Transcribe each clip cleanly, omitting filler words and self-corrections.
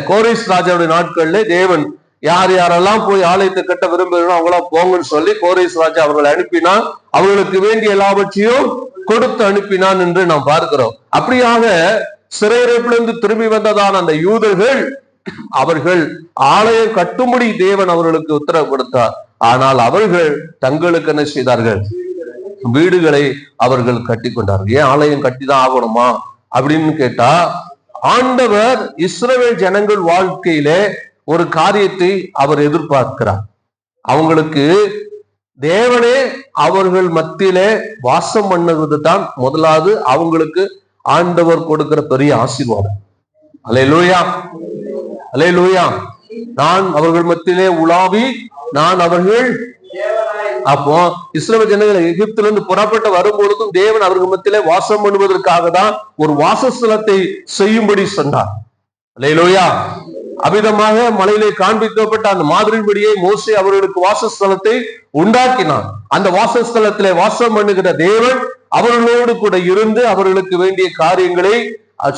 கோரேஸ் ராஜாவுடைய நாட்கள்ல தேவன் யார் யாரெல்லாம் போய் ஆலயத்தை கட்ட விரும்புகிறோம் அவங்களாம் போங்கன்னு சொல்லி கோரேஸ் ராஜா அவர்களை அனுப்பினான். அவர்களுக்கு வேண்டிய எல்லாவற்றையும் கொடுத்து அனுப்பினான் என்று நாம் பார்க்கிறோம். அப்படியாக சிறையிருப்பிலிருந்து திரும்பி வந்ததான அந்த யூதர்கள் அவர்கள் ஆலயம் கட்டும்படி தேவன் அவர்களுக்கு உத்தரவு கொடுத்தார். ஆனால் அவர்கள் தங்களுக்கு என்ன செய்தார்கள்? வீடுகளை அவர்கள் கட்டி கொண்டார்கள். ஏன் ஆலயம் கட்டிதான் ஆகணுமா அப்படின்னு கேட்டா, ஆண்டவர் இஸ்ரவேல் ஜனங்கள் வாழ்க்கையிலே ஒரு காரியத்தை அவர் எதிர்பார்க்கிறார். அவங்களுக்கு தேவனே அவர்கள் மத்தியிலே வாசம் பண்ணுவது தான் முதலாவது அவங்களுக்கு ஆண்டவர் கொடுக்கிற பெரிய ஆசீர்வாதம். அல்லேலூயா, அல்லேலூயா. நான் அவர்கள் மத்தியிலே உலாவி நான் அவர்கள். அப்போ இஸ்ரவேல் ஜனங்கள் எகிப்திலிருந்து புறப்பட்டு வரும்பொழுதும் தேவன் அவர்கள் மத்தியிலே வாசம் பண்ணுவதற்காக தான் ஒரு வாசஸ்தலத்தை செய்யும்படி சொன்னார். அல்லேலூயா. அபிதமாக மலையிலே காண்பிக்கப்பட்ட அந்த மாதிரின்படியே மோசே அவர்களுக்கு வாசஸ்தலத்தை உண்டாக்கினான். அந்த வாசஸ்தலத்திலே வாசம் பண்ணுகிற தேவன் அவர்களோடு கூட இருந்து அவர்களுக்கு வேண்டிய காரியங்களை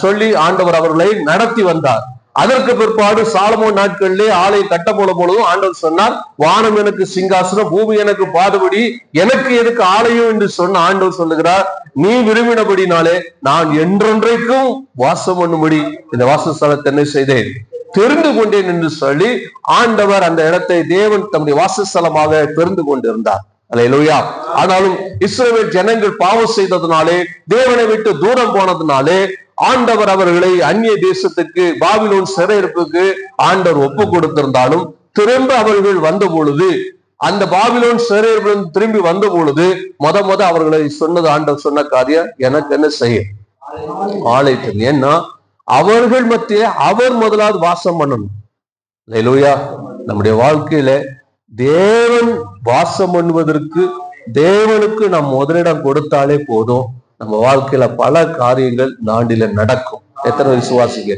சொல்லி ஆண்டவர் அவர்களை நடத்தி வந்தார். அதற்கு பிற்பாடு சாலமோன் நாட்களிலே ஆலயம் கட்ட போன பொழுதும் ஆண்டவர் சொன்னார், வானம் எனக்கு சிங்காசனம், பூமி எனக்கு பாடுபடி, எனக்கு எதுக்கு ஆலயம் என்று சொன்ன ஆண்டவர் சொல்லுகிறார், நீ விரும்பினபடினாலே நான் என்றென்றைக்கும் வாசம் பண்ணும்படி இந்த வாசஸ்தலத்தை என்ன செய்தேன்? தெரிந்து கொண்டேன் என்று சொல்லி ஆண்டவர் அந்த இடத்தை தேவன் தம்முடைய வாசஸ்தலமாக தெரிந்து கொண்டிருந்தார். அல்லேலூயா. ஆனாலும் இஸ்ரவேல் ஜனங்கள் பாவம் செய்ததுனாலே, தேவனை விட்டு தூரம் போனதுனாலே ஆண்டவர் அவர்களை அந்நிய தேசத்துக்கு பாபிலோன் சிறையிருப்புக்கு ஆண்டவர் ஒப்பு கொடுத்திருந்தாலும் திரும்ப அவர்கள் வந்த பொழுது, அந்த பாபிலோன் சிறையிருப்பு திரும்பி வந்த பொழுது முத அவர்களை சொன்னது ஆண்டவர் சொன்ன காரியம், எனக்கு என்ன செய்ய? ஆலயத்தில். ஏன்னா அவர்கள் மத்திய அவர் முதலாவது வாசம் பண்ணணும். அல்லேலூயா. நம்முடைய வாழ்க்கையில தேவன் வாசம் பண்ணுவதற்கு தேவனுக்கு நாம் முதலிடம் கொடுத்தாலே போதும், நம்ம வாழ்க்கையில பல காரியங்கள் நாண்டில நடக்கும். எத்தனை விசுவாசிங்க?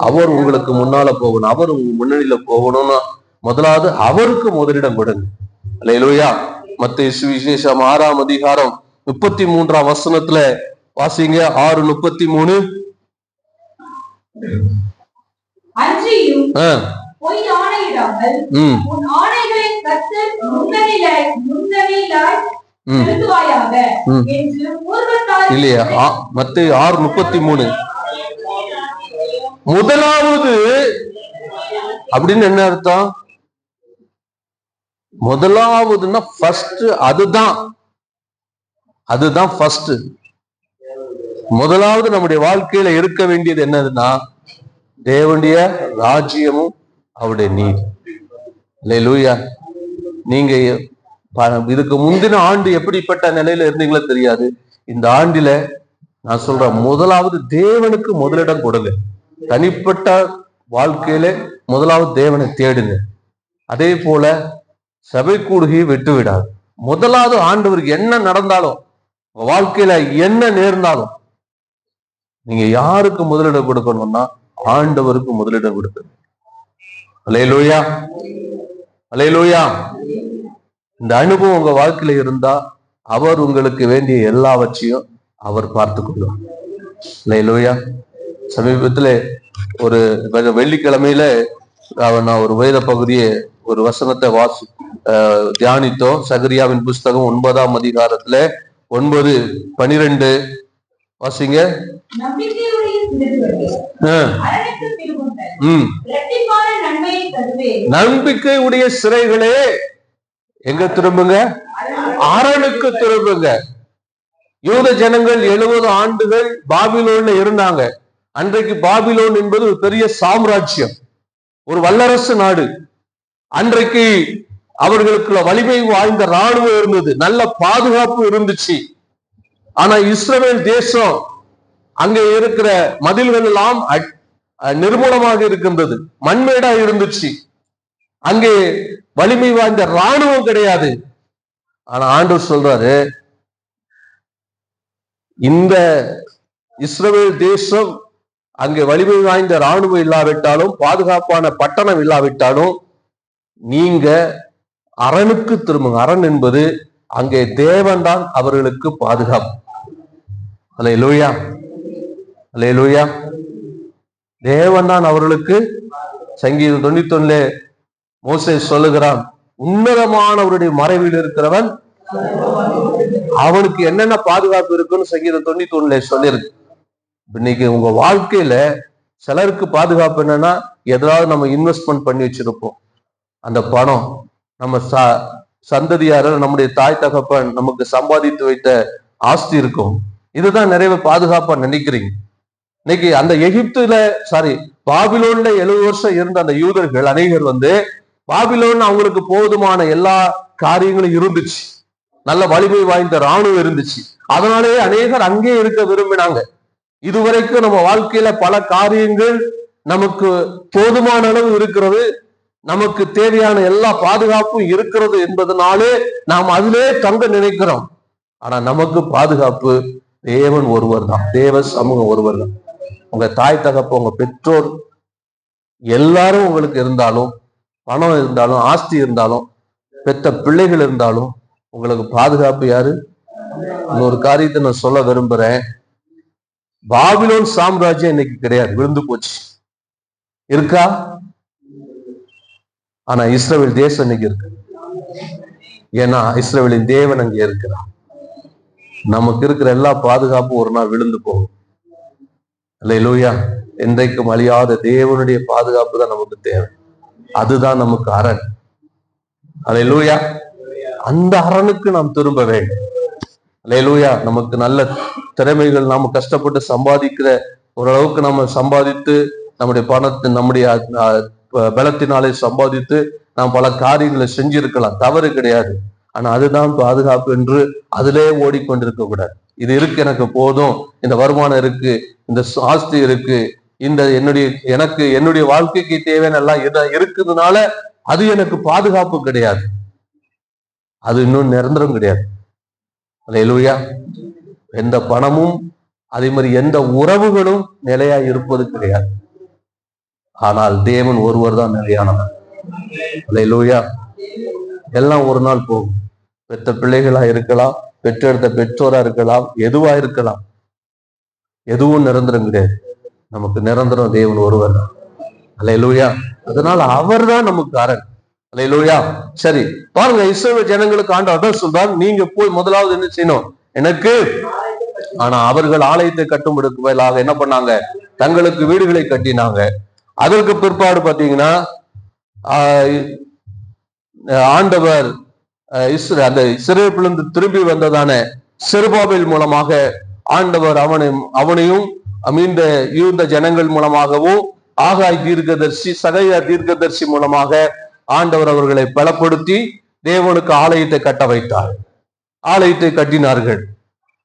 அவர் உங்களுக்கு முன்னால போகணும், அவர் உங்க முன்னணியில போகணும்னா முதலாவது அவருக்கு முதலிடம் கொடுங்க. அல்லேலூயா. மத்தேயு சுவிசேஷம் 6ஆம் அதிகாரம் 33ஆம் வசனத்துல வாசிங்க. 6:33. இல்லையா? மத்தேயு 6:33. முதலாவது அப்படின்னு என்ன அர்த்தம்? முதலாவதுன்னா ஃபர்ஸ்ட். அதுதான் ஃபர்ஸ்ட். முதலாவது நம்முடைய வாழ்க்கையில இருக்க வேண்டியது என்னதுன்னா தேவனுடைய ராஜ்யமும் அவருடைய நீதி. அல்லேலூயா. நீங்க இதுக்கு முந்தின ஆண்டு எப்படிப்பட்ட நிலையில இருந்தீங்களோ தெரியாது. இந்த ஆண்டில நான் சொல்றேன், முதலாவது தேவனுக்கு முதலிடம் கொடுங்க. தனிப்பட்ட வாழ்க்கையில முதலாவது தேவனை தேடுங்க. அதே போல சபை கூடுகையை விட்டு விடாது. முதலாவது ஆண்டவருக்கு என்ன நடந்தாலும், வாழ்க்கையில என்ன நேர்ந்தாலும், நீங்க யாருக்கு முதலிடம் கொடுக்கணும்னா ஆண்டவருக்கு முதலிடம் கொடுக்கணும். அல்லேலூயா, அல்லேலூயா. இந்த அனுபவம் உங்க வாழ்க்கையில இருந்தா அவர் உங்களுக்கு வேண்டிய எல்லாவற்றையும் அவர் பார்த்து கொள்வார். அல்லேலூயா. சமீபத்துல ஒரு வெள்ளிக்கிழமையில நான் ஒரு வேத பகுதியை ஒரு வசனத்தை தியானித்தோம். சகரியாவின் புஸ்தகம் 9ஆம் அதிகாரத்துல 9:12 வாசிங்க. நம்பிக்கையுடைய சிறைகளே எங்க திரும்புங்க? அரணுக்கு திரும்புங்க. யூத ஜனங்கள் 70 ஆண்டுகள் பாபிலோன்ல இருந்தாங்க. அன்றைக்கு பாபிலோன் என்பது ஒரு பெரிய சாம்ராஜ்யம், ஒரு வல்லரசு நாடு. அன்றைக்கு அவர்களுக்குள்ள வலிமை வாய்ந்த ராணுவம் இருந்தது, நல்ல பாதுகாப்பு இருந்துச்சு. ஆனா இஸ்ரவேல் தேசம் அங்கே இருக்கிற மதில்கள் எல்லாம் நிர்மூலமாக இருக்கின்றது, மண்மேடா இருந்துச்சு. அங்கே வலிமை வாய்ந்த ராணுவம் கிடையாது. ஆனா ஆண்டவர் சொல்றாரு, இந்த இஸ்ரவேல் தேசம் அங்கே வலிமை வாய்ந்த ராணுவம் இல்லாவிட்டாலும், பாதுகாப்பான பட்டணம் இல்லாவிட்டாலும், நீங்க அரணுக்கு திரும்புங்க. அரண் என்பது அங்கே தேவன் தான் அவர்களுக்கு பாதுகாப்பு. அல்லேலூயா, அல்லேலூயா. தேவன் தான் அவர்களுக்கு. சங்கீதம் 91 மோசே சொல்லுகிறான், உன்னதமானவருடைய மறைவில் இருக்கிறவன் அவனுக்கு என்னென்ன பாதுகாப்பு இருக்குன்னு சங்கீதம் 91 சொல்லியிருக்கு. இன்னைக்கு உங்க வாழ்க்கையில சிலருக்கு பாதுகாப்பு என்னன்னா, ஏதாவது நம்ம இன்வெஸ்ட்மெண்ட் பண்ணி வச்சிருப்போம். அந்த பணம் நம்ம சந்ததியார நம்முடைய தாய் தகப்பன் நமக்கு சம்பாதித்து வைத்த ஆஸ்தி இருக்கும். இதுதான் நிறைய பாதுகாப்பா நினைக்கிறீங்க. இன்னைக்கு அந்த எகிப்துல பாபிலோன்ல 70 வருஷம் இருந்த அந்த யூதர்கள் அநேகர் பாபிலோன் அவங்களுக்கு போதுமான எல்லா காரியங்களும் இருந்துச்சு, நல்ல வலிமை வாய்ந்த இராணுவம் இருந்துச்சு. அதனாலேயே அநேகர் அங்கே இருக்க விரும்பினாங்க. இதுவரைக்கும் நம்ம வாழ்க்கையில பல காரியங்கள் நமக்கு போதுமான அளவு இருக்கிறது, நமக்கு தேவையான எல்லா பாதுகாப்பும் இருக்கிறது என்பதனாலே நாம் அதிலே தங்க நினைக்கிறோம். ஆனா நமக்கு பாதுகாப்பு தேவன் ஒருவர் தான், தேவ சமூகம் ஒருவர் தான். உங்க தாய் தகப்ப, உங்க பெற்றோர் எல்லாரும் உங்களுக்கு இருந்தாலும், பணம் இருந்தாலும், ஆஸ்தி இருந்தாலும், பெற்ற பிள்ளைகள் இருந்தாலும், உங்களுக்கு பாதுகாப்பு யாரு? இன்னொரு காரியத்தை நான் சொல்ல விரும்புறேன். பாபிலோன் சாம்ராஜ்யம் இன்னைக்கு கிடையாது, விழுந்து போச்சு. இருக்கா? ஆனா இஸ்ரவேல் தேசம் இன்னைக்கு இருக்கு. ஏன்னா இஸ்ரவேலின் தேவன் அங்கே இருக்கிறார். நமக்கு இருக்கிற எல்லா பாதுகாப்பும் ஒரு நாள் விழுந்து போகும். அல்லேலூயா. என்றைக்கும் அழியாத தேவனுடைய பாதுகாப்பு தான் நமக்கு தேவை. அதுதான் நமக்கு அரண். அல்லேலூயா. அந்த அரணுக்கு நாம் திரும்ப வேண்டும். அல்லேலூயா. நமக்கு நல்ல திறமைகள், நாம கஷ்டப்பட்டு சம்பாதிக்கிற ஓரளவுக்கு நம்ம சம்பாதித்து, நம்முடைய பணத்தை நம்முடைய பலத்தினாலே சம்பாதித்து நாம் பல காரியங்களை செஞ்சிருக்கலாம், தவறு கிடையாது. ஆனா அதுதான் பாதுகாப்பு என்று அதிலே ஓடிக்கொண்டிருக்க கூடாது. இது இருக்கு, எனக்கு போதும், இந்த வருமானம் இருக்கு, இந்த ஆஸ்தி இருக்கு, இந்த என்னுடைய வாழ்க்கைக்கு தேவையான எல்லாம் இருக்குதுனால அது எனக்கு பாதுகாப்பு கிடையாது. அது இன்னும் நிரந்தரம் கிடையாது. அல்லேலூயா. எந்த பணமும் அதே மாதிரி எந்த உறவுகளும் நிலையா இருப்பது கிடையாது. ஆனால் தேவன் ஒருவர் தான் நிலையானவர். அல்லேலூயா. எல்லாம் ஒரு நாள் போகும். பெற்ற பிள்ளைகளா இருக்கலாம், பெற்றெடுத்த பெற்றோரா இருக்கலாம், எதுவா இருக்கலாம், எதுவும் நிரந்தரம் கிடையாது. நமக்கு நிரந்தரம் தேவன் ஒருவர் தான். அல்லேலூயா. அதனால அவர் தான் நமக்கு அரண். அல்லேலூயா. சரி, பாருங்க, இஸ்ரவேல் ஜனங்களுக்கு ஆண்டவர் தான் சொல்றார், நீங்க போய் முதலாவது என்ன செய்யணும் எனக்கு. ஆனா அவர்கள் ஆலயத்தை கட்டும்படுக்கு மேலாக என்ன பண்ணாங்க? தங்களுக்கு வீடுகளை கட்டினாங்க. அதற்கு பிற்பாடு பாத்தீங்கன்னா ஆண்டவர் அந்த சிறைப்பிலிருந்து திரும்பி வந்ததான செருபாபேல் மூலமாக ஆண்டவர் அவனையும் மீண்ட யூத ஜனங்கள் மூலமாகவும் ஆகாய் தீர்க்கதரிசி, சகையா தீர்க்கதரிசி மூலமாக ஆண்டவர் அவர்களை பலப்படுத்தி தேவனுக்கு ஆலயத்தை கட்ட வைத்தார். ஆலயத்தை கட்டினார்கள்.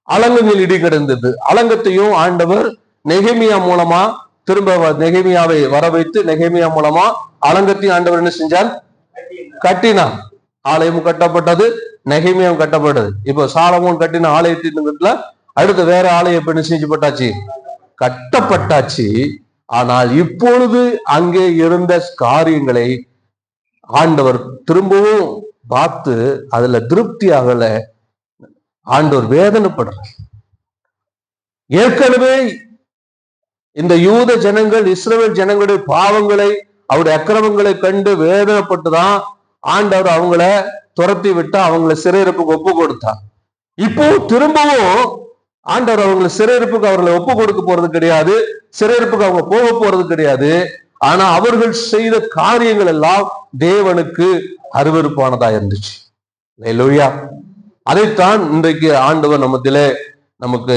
அலங்கங்கள் இடி கிடந்தது. அலங்கத்தையும் ஆண்டவர் நெகேமியா மூலமா திரும்ப நெகேமியாவை வர வைத்து நெகேமியா மூலமா அலங்கத்தையும் ஆண்டவர் என்ன செஞ்சார்? கட்டினார். ஆலயமும் கட்டப்பட்டது, நெகேமியாவும் கட்டப்பட்டது. இப்போ சாலமோன் கட்டின ஆலயத்தின் அடுத்து வேற ஆலயம் எப்படி செஞ்சப்பட்டாச்சு? கட்டப்பட்டாச்சு. ஆனால் இப்பொழுது அங்கே இருந்த காரியங்களை ஆண்டவர் திரும்பவும் பார்த்து அதுல திருப்தி ஆகல. ஆண்டவர் வேதனைப்படுறார். ஏற்கனவே இந்த யூத ஜனங்கள், இஸ்ரவேல் ஜனங்களுடைய பாவங்களை, அவருடைய அக்கிரமங்களை கண்டு வேதனைப்பட்டுதான் ஆண்டவர் அவங்கள துரத்தி விட்டு அவங்களை சிறையிருப்புக்கு ஒப்பு கொடுத்தார். இப்போ திரும்பவும் ஆண்டவர் அவங்களை சிறையிருப்புக்கு அவர்களை ஒப்பு கொடுக்க போறது கிடையாது, சிறையிருப்புக்கு அவங்க போக போறது கிடையாது. ஆனா அவர்கள் செய்த காரியங்கள் எல்லாம் தேவனுக்கு அருவருப்பானதா இருந்துச்சு. அல்லேலூயா. அதைத்தான் இன்றைக்கு ஆண்டவர் நமக்கு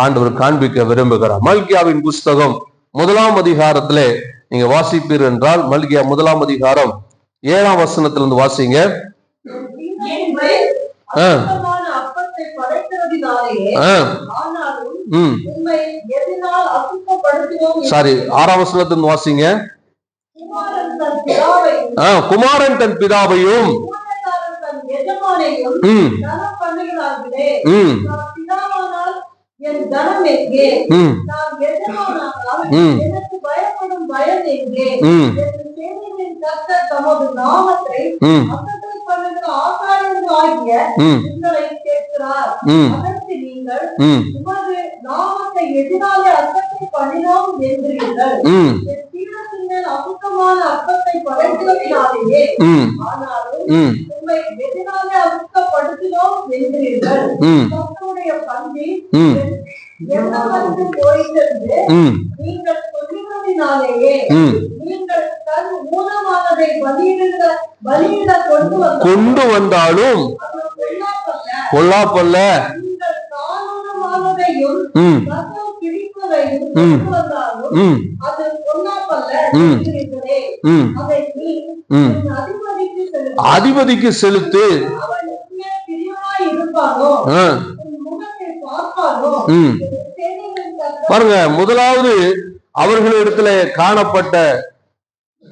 ஆண்டவர் காண்பிக்க விரும்புகிறார். மல்கியாவின் புஸ்தகம் 1ஆம் அதிகாரத்திலே நீங்க வாசிப்பீர் என்றால், மல்கியா 1ஆம் அதிகாரம் 7ஆம் வசனத்திலிருந்து வாசிங்க. 6ஆம் வசனத்திலிருந்து வாசிங்க. குமாரன் தன் பிதாவையும் என் கனம் எங்கே? நான் எஜமானானால் எனக்கு பயப்படும் பயம் எங்கே? கர்த்தர் தமது நாமத்தை அசட்டை பண்ணுகிற ஆசாரியர்களாகிய ம் உங்களை கேட்கிறார். ம் அதற்கு நீங்கள் ம் உமது நாமத்தை எதிராலே அர்ப்பத்தை பண்ணினோம் என்கிறீர்கள். ம் என் பீடத்தின் மேல் அசுத்தமான அர்ப்பத்தை படைத்ததினாலேயே ம் ஆனாலும் ம் உம்மை எதிராலே அசுத்தப்படுத்தினோம் என்கிறீர்கள். ம் கர்த்தருடைய பந்தி ம் என்னவென்று போயிட்டது ம் நீங்கள் சொல்லுகிறதினாலேயே ம் நீங்கள் தன் ஊனமானதை பலியிட கொண்டு வந்தாலும் அது பொல்லாப்பல்ல. கொல்லாப்பல்ல. நீங்கள் தானூனமானதையும் ம் ரசம் பிடிப்பதையும் ம். கொண்டு வந்தாலும் ம் அது பொல்லாப்பல்ல ம். என்கிறீர்களே. ம் அதை நீ ம் உன் அதிபதிக்கு செலுத்து. அதிபதிக்கு செலுத்து. அவன் உண்மையாக பிரியமாய் இருப்பானோ, ஆ, உன் முகத்தை பார்ப்பானோ, ம் சேனைகளின் கர்த்தர் பாருங்க, முதலாவது அவர்களிடத்துல காணப்பட்ட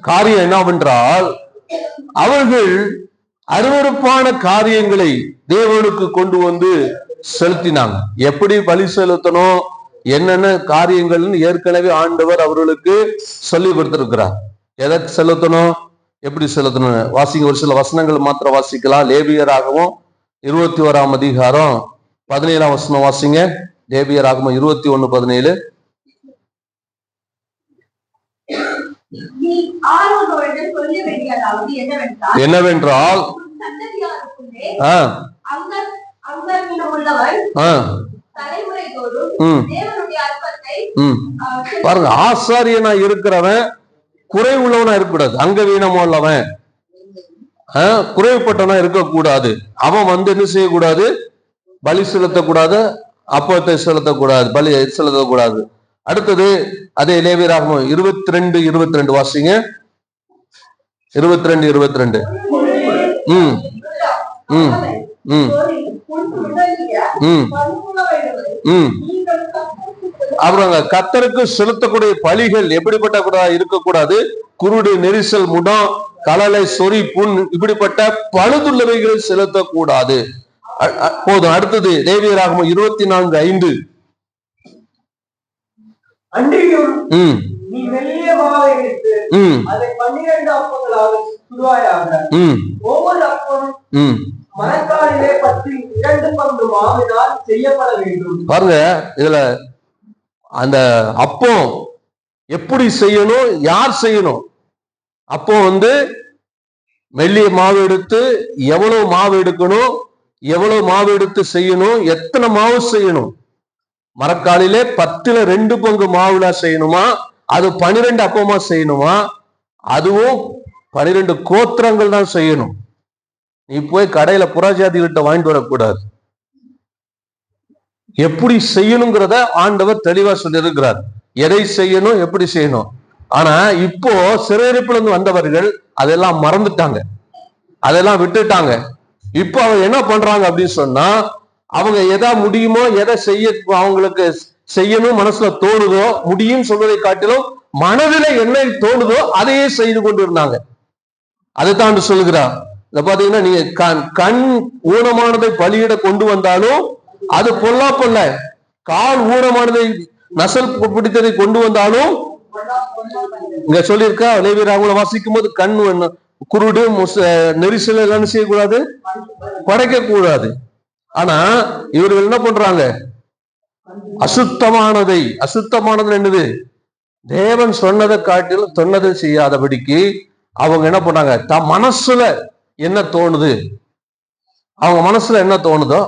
காரியம் என்னவென்றால், அவர்கள் அருவருப்பான காரியங்களை தேவனுக்கு கொண்டு வந்து செலுத்தினாங்க. எப்படி பலி செலுத்தணும், என்னென்ன காரியங்கள்னு ஏற்கனவே ஆண்டவர் அவர்களுக்கு சொல்லி கொடுத்திருக்கிறார். எதை செலுத்தணும், எப்படி செலுத்தணும் வாசிங்க. ஒரு சில வசனங்கள் மாத்திரம் வாசிக்கலாம். லேவியராகவும் 21ஆம் அதிகாரம் 17ஆம் வசனம் வாசிங்க. லேவியராகவும் 21:17. நீ ஆரோனோரிடம் சொல்ல வேண்டியதாவது என்னவென்றால், உன் சந்ததியாருக்குள்ளே ஆ அங்கவீனமுள்ளவன் ஆ தலைமுறை தோறும் ம் தேவனுடைய அற்பத்தை ம் பாருங்க, ஆசாரியனா இருக்கிறவன் குறைவுள்ளவனா இருக்கக்கூடாது. அங்கவீனமா உள்ளவன் குறைவுப்பட்டவனா இருக்கக்கூடாது. அவன் வந்து என்ன செய்யக்கூடாது, பலி செலுத்தக்கூடாது, அப்பத்தை செலுத்தக்கூடாது, பலி செலுத்தக்கூடாது. அடுத்தது அதே லேவியராகமம் 22:22 வாசிங்க. 22:22. ம் ம் ம் ம் ம் அப்புறம் கர்த்தருக்கு செலுத்தக்கூடிய பலிகள் எப்படிப்பட்ட இருக்கக்கூடாது, குருடு, நெரிசல், முடம், கலலை, சொறி, புண், இப்படிப்பட்ட பழுதுள்ளவைகளை செலுத்தக்கூடாது. போதும். அடுத்தது லேவியராகமம் 24:5. அன்றியும் ம் நீ மெல்லிய மாவை எடுத்து ம் அதை 12 அப்பங்களாக சுடுவாயாக. ம் ஒவ்வொரு அப்பமும் ம் மரக்காலிலே 2 பங்கு மாவினால் செய்யப்பட வேண்டும். பாருங்க, இதுல அந்த அப்பம் எப்படி செய்யணும், யார் செய்யணும். அப்போ வந்து மெல்லிய மாவு எடுத்து எவ்வளவு மாவு எடுக்கணும், எவ்வளவு மாவு எடுத்து செய்யணும், எத்தனை மாவு செய்யணும். மரக்காலிலே 2 பங்கு மாவுல செய்யணுமா, அது 12 அப்பமா செய்யணுமா, அதுவும் 12 கோத்திரங்கள் தான் செய்யணும். நீ போய் கடையில புறஜாதிகிட்ட வாங்கிட்டு வரக்கூடாது. எப்படி செய்யணுங்கிறத ஆண்டவர் தெளிவா சொல்லி இருக்கிறார். எதை செய்யணும், எப்படி செய்யணும். ஆனா இப்போ சிறையிருப்புல இருந்து வந்தவர்கள் அதெல்லாம் மறந்துட்டாங்க, அதெல்லாம் விட்டுட்டாங்க. இப்போ அவங்க என்ன பண்றாங்க அப்படின்னு சொன்னா, அவங்க எதா முடியுமோ, எதை செய்ய அவங்களுக்கு செய்யணும் மனசுல தோணுதோ, முடியும் சொல்வதை காட்டிலும் மனதில என்ன தோணுதோ அதையே செய்து கொண்டு இருந்தாங்க. அதைத்தான் சொல்லுகிறார். இத பாத்தீங்கன்னா, நீங்க கண் ஊனமானதை பலியிட கொண்டு வந்தாலும் அது பொல்லாப்பல்ல. கால் ஊனமானதை நசல் பிடித்ததை கொண்டு வந்தாலும், இங்க சொல்லியிருக்கா லேவியராகமங்களை வாசிக்கும் போது, கண் குருடு, நெரிசல் எல்லாம் செய்யக்கூடாது, படைக்க கூடாது. ஆனா இவர்கள் என்ன பண்றாங்க, அசுத்தமானது என்னது, தேவன் சொன்னதை காட்டிலும் சொன்னதை செய்யாதபடிக்கு அவங்க என்ன பண்ணாங்க, தம் மனசுல என்ன தோணுது, அவங்க மனசுல என்ன தோணுதோ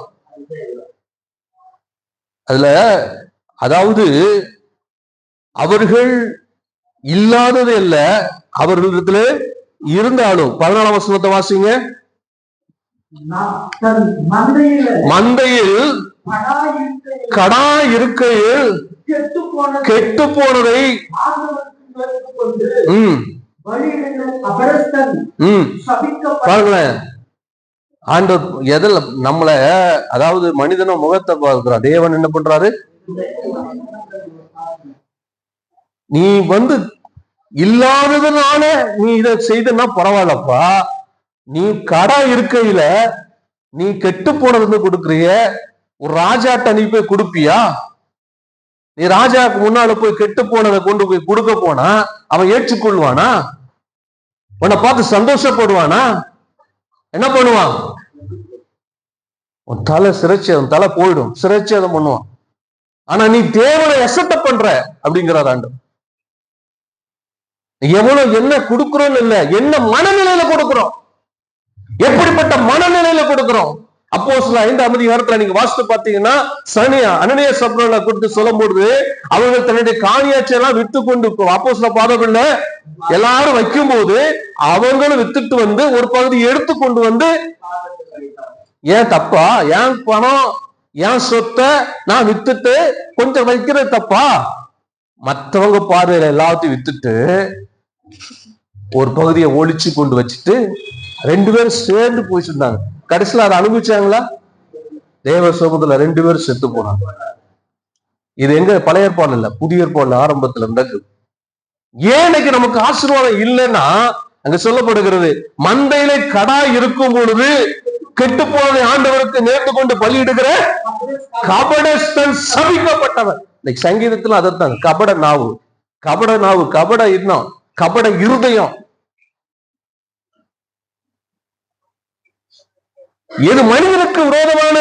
அதுல, அதாவது அவர்கள் இல்லாதது இல்ல, அவர்களிடத்துல இருந்தாலும். 14ஆம் வசனத்தை வாசிங்க. மந்தையில் கடா இருக்கையில் கெட்டு போனதை பாருங்களேன். ஆண்டவர் எதில் நம்மள, அதாவது மனிதன முகத்தை பார்க்கிறார். தேவன் என்ன பண்றாரு, நீ வந்து இல்லாததுனால நீ இதை செய்தனா பரவாயில்லப்பா, நீ கடா இருக்கையில நீ கெட்டு போனது கொடுக்குறிய, ஒரு ராஜாட்ட நீ போய் கொடுப்பியா? நீ ராஜாவுக்கு முன்னால போய் கெட்டு போனதை கொண்டு போய் கொடுக்க போனா அவன் ஏற்றுக்கொள்வானா? உன்னை பார்த்து சந்தோஷப்படுவானா? என்ன பண்ணுவான்? உன் தலை சிறைச்சேதம், தலை போயிடும், சிறைச்சேதம் பண்ணுவான். ஆனா நீ தேவனை அசட்டை பண்ற அப்படிங்கிறார் ஆண்டவர். எவ்வளவு என்ன கொடுக்கிறோம் இல்ல, என்ன மனநிலையில கொடுக்கிறோம், எப்படிப்பட்ட மனநிலையில கொடுக்கிறோம். அப்போஸ்தலர் 5ஆம் அதிகாரத்துல நீங்க வாசித்து பாத்தீங்கன்னா, அனனியா சப்ரல குறித்து சொல்லும் பொழுது அவர்கள் தன்னுடைய காணியாட்சி எல்லாம் வித்து கொண்டு அப்போஸ்தலர் பாதங்கள்ல எல்லாரும் வைக்கும் போது அவங்களும் வித்துட்டு வந்து ஒரு பகுதி எடுத்து கொண்டு வந்து, ஏன் தப்பா? ஏன் பணம், ஏன் சொத்தை நான் வித்துட்டு கொஞ்சம் வைக்கிறது தப்பா? மற்றவங்க பார்வையில எல்லாத்தையும் வித்துட்டு ஒரு பகுதியை ஒழிச்சு கொண்டு வச்சுட்டு 2 பேரும் சேர்ந்து போயிட்டு இருந்தாங்க. கடைசியில அதை அனுபவிச்சாங்களா? தேவ சமூகத்துல 2 பேரும் செத்து போனாங்க. இது எங்க? பழைய ஏற்பாடு இல்ல, புதிய ஏற்பாடு ஆரம்பத்துல நடக்குது. ஏன் இன்னைக்கு நமக்கு ஆசீர்வாதம் இல்லைன்னா, அங்க சொல்லப்படுகிறது, மந்தையில கடா இருக்கும் பொழுது கெட்டு போனதை ஆண்டவருக்கு நேர்த்து கொண்டு பலியிடுகிற கபடஸ்தன் சபிக்கப்பட்டவன். இன்னைக்கு சங்கீதத்துல அதைத்தான், கபட நாவு, கபட நாவு, கபட எண்ணம், கபட இருதயம். எது மனிதனுக்கு விரோதமான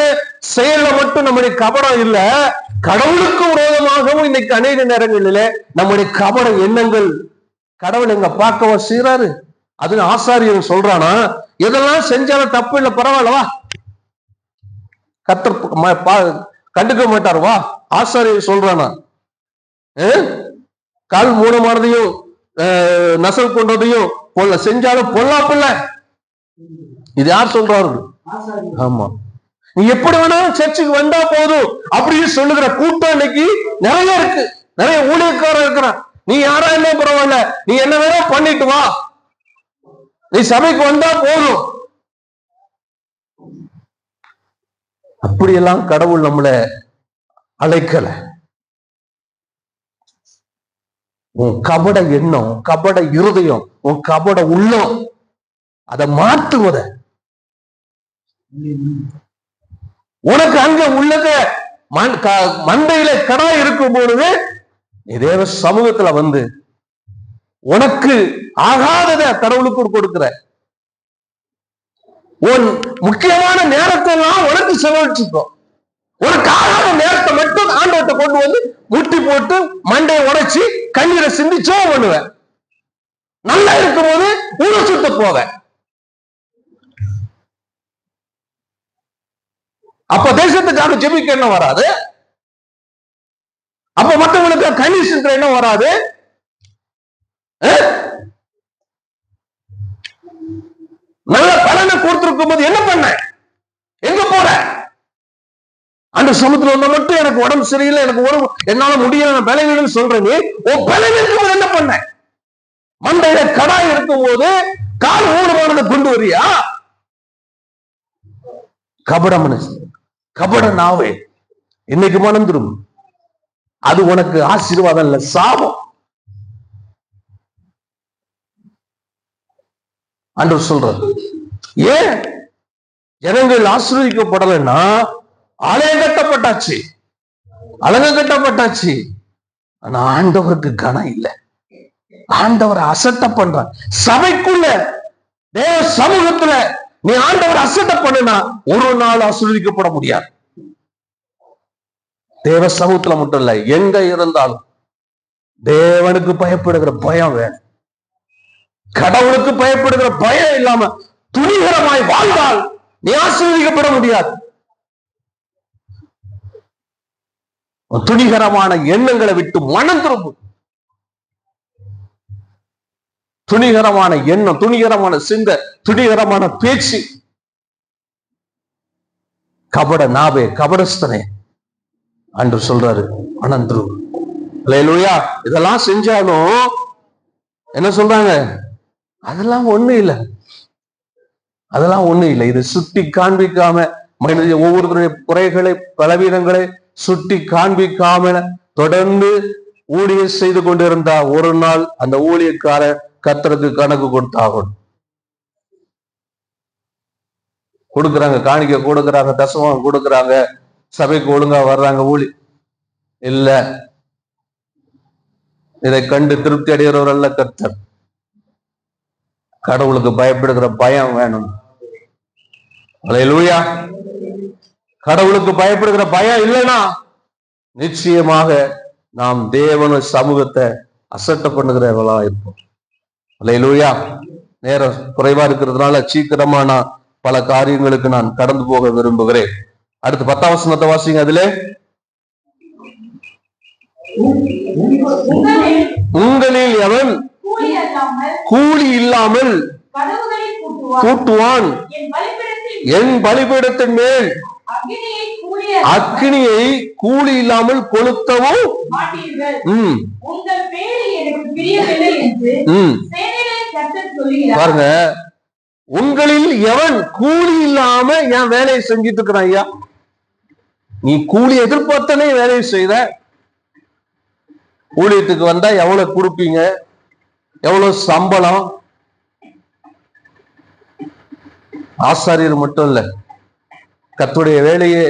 செயல்ல மட்டும் நம்முடைய கபடம் இல்ல, கடவுளுக்கு விரோதமாகவும் இன்னைக்கு அநேக நேரங்களில நம்முடைய கபட எண்ணங்கள் கடவுள் எங்க பார்க்கவா செய்யறாரு. அது ஆசாரியர் சொல்றானா, எதெல்லாம் செஞ்சாலும் தப்பு இல்லை, பரவாயில்லவா, கத்தர் கண்டுக்க மாட்டார், வா. ஆசாரியர் சொல்றானா, கால் மூலமானதையும் நசல் கொண்டதையும் செஞ்சாலும் பொல்லாப்பில்ல. இது யார் சொல்றாரு? ஆமா. நீ எப்படி வேணாலும் சர்ச்சுக்கு வந்தா போதும் அப்படின்னு சொல்லுகிற கூட்டம் இன்னைக்கு நிறைய இருக்கு. நிறைய ஊழியக்காரர் இருக்கிறான். நீ யாரா என்ன பரவாயில்ல, நீ என்ன வேணா பண்ணிட்டு வா, நீ சபைக்கு வந்தா போதும். அப்படியெல்லாம் கடவுள் நம்மளை அழைக்கல. உன் கபட எண்ணம், கபட இருதயம், உன் கபட உள்ளம், அதை மாற்றுவத உனக்கு அங்க உள்ளத மண்டையில கடா இருக்கும் பொழுது தேவ சமூகத்துல வந்து உனக்கு ஆகாதத கடவுளுக்கு கொடுக்கிற, உன் முக்கியமான நேரத்தை எல்லாம் உனக்கு செலவழிச்சுக்கோ. உனக்கு ஆகாத நேரத்தை மட்டும் ஆண்டவத்தை கொண்டு வந்து முட்டி போட்டு மண்டையை உடைச்சு கண்ணீரை சிந்திச்சோ பண்ணுவேன். நல்லா இருக்கும் போது ஊரை சுத்த போவேன். அப்ப தேசத்துக்காக ஜெபிக்க என்ன வராது, அப்ப மற்றவங்களுக்கு கண்ணீர் சிந்த என்ன வராது. நல்ல பலனை கொடுத்திருக்கும் போது என்ன பண்ண, எங்க போற? அந்த சமூகத்துல வந்தா மட்டும் எனக்கு உடம்பு சரியில்லை, எனக்கு உடம்பு என்னால முடியல, நான் பலவீனம் சொல்றேன். நீ பலவீனம் இருக்கும்போது என்ன பண்ண? மண்டையில கடாய் இருக்கும் போது கால் ஊனமானதை கொண்டு வரியா? கபட மனசு, கபட நாவே இன்னைக்கு மனம் திரும்பும். அது உனக்கு ஆசீர்வாதம் இல்ல, சாபம். ஆண்டவர் சொல்றது ஏன் ஜனங்கள் ஆசீர்வதிக்கப்படலைன்னா, ஆலயம் கட்டப்பட்டாச்சு, அலங்கம் கட்டப்பட்டாச்சு, ஆனா ஆண்டவருக்கு கனம் இல்லை. ஆண்டவரை அசட்ட பண்றான். சபைக்குள்ள தேவ சமூகத்துல நீ ஆண்டவரை அசட்ட பண்ணுனா ஒரு நாள் ஆசீர்வதிக்கப்பட முடியாது. தேவ சமூகத்துல மட்டும் இல்ல, எங்க இருந்தாலும் தேவனுக்கு பயப்படுகிற பயம் வேணும். கடவுளுக்கு பயப்படுகிற பயம் இல்லாம துணிகரமாய் வாழ்ந்தால் நீ ஆசீர்வதிக்கப்பட முடியாது. துணிகரமான எண்ணங்களை விட்டு மனம் திரும்பு. துணிகரமான எண்ணம், துணிகரமான சிந்தை, துணிகரமான பேச்சு, கபட நாவே, கபடஸ்தனே அன்று சொல்றாரு மனம் திரும்பு. அல்லேலூயா. இதெல்லாம் செஞ்சாலும் என்ன சொல்றாங்க? அதெல்லாம் ஒண்ணு இல்லை, அதெல்லாம் ஒண்ணு இல்லை. இது சுட்டி காண்பிக்காம மனித ஒவ்வொருத்தருடைய குறைகளை பலவீனங்களை சுட்டி காண்பிக்காம தொடர்ந்து ஊழியம் செய்து கொண்டிருந்தா ஒரு நாள் அந்த ஊழியக்கார கர்த்தருக்கு கணக்கு கொடுத்தாகணும். கொடுக்குறாங்க, காணிக்க கொடுக்குறாங்க, தசமம் கொடுக்குறாங்க, சபைக்கு ஒழுங்கா வர்றாங்க, ஊழி இல்ல. இதை கண்டு திருப்தி அடைகிறவர் அல்ல கர்த்தர். கடவுளுக்கு பயப்படுகிற பயம் வேணும். அல்லேலூயா. கடவுளுக்கு பயப்படுகிற பயம் இல்லைன்னா நிச்சயமாக நாம் தேவன சமூகத்தை அசட்ட பண்ணுகிறவர்களா இருப்போம். அல்லேலூயா. நேரம் குறைவா இருக்கிறதுனால சீக்கிரமா நான் பல காரியங்களுக்கு நான் கடந்து போக விரும்புகிறேன். அடுத்து 10ஆம் வசனத்தை வாசிங்க. அதிலே உங்களில் எவன் கூலி இல்லாமல் கூட்டுவான், என் பலிபீடத்தின் மேல் அக்கினியை கூலி இல்லாமல் கொளுத்தவும் பாருங்க. உங்களில் எவன் கூலி இல்லாம என் வேலையை செஞ்சிட்டு இருக்கிறான். ஐயா, நீ கூலி எதிர்பார்த்தனே வேலையை செய்த. ஊழியத்துக்கு வந்தா எவ்வளவு கொடுப்பீங்க, எவ்வளவு சம்பளம்? ஆசாரியர் மட்டும் இல்ல, கர்த்தருடைய வேலையே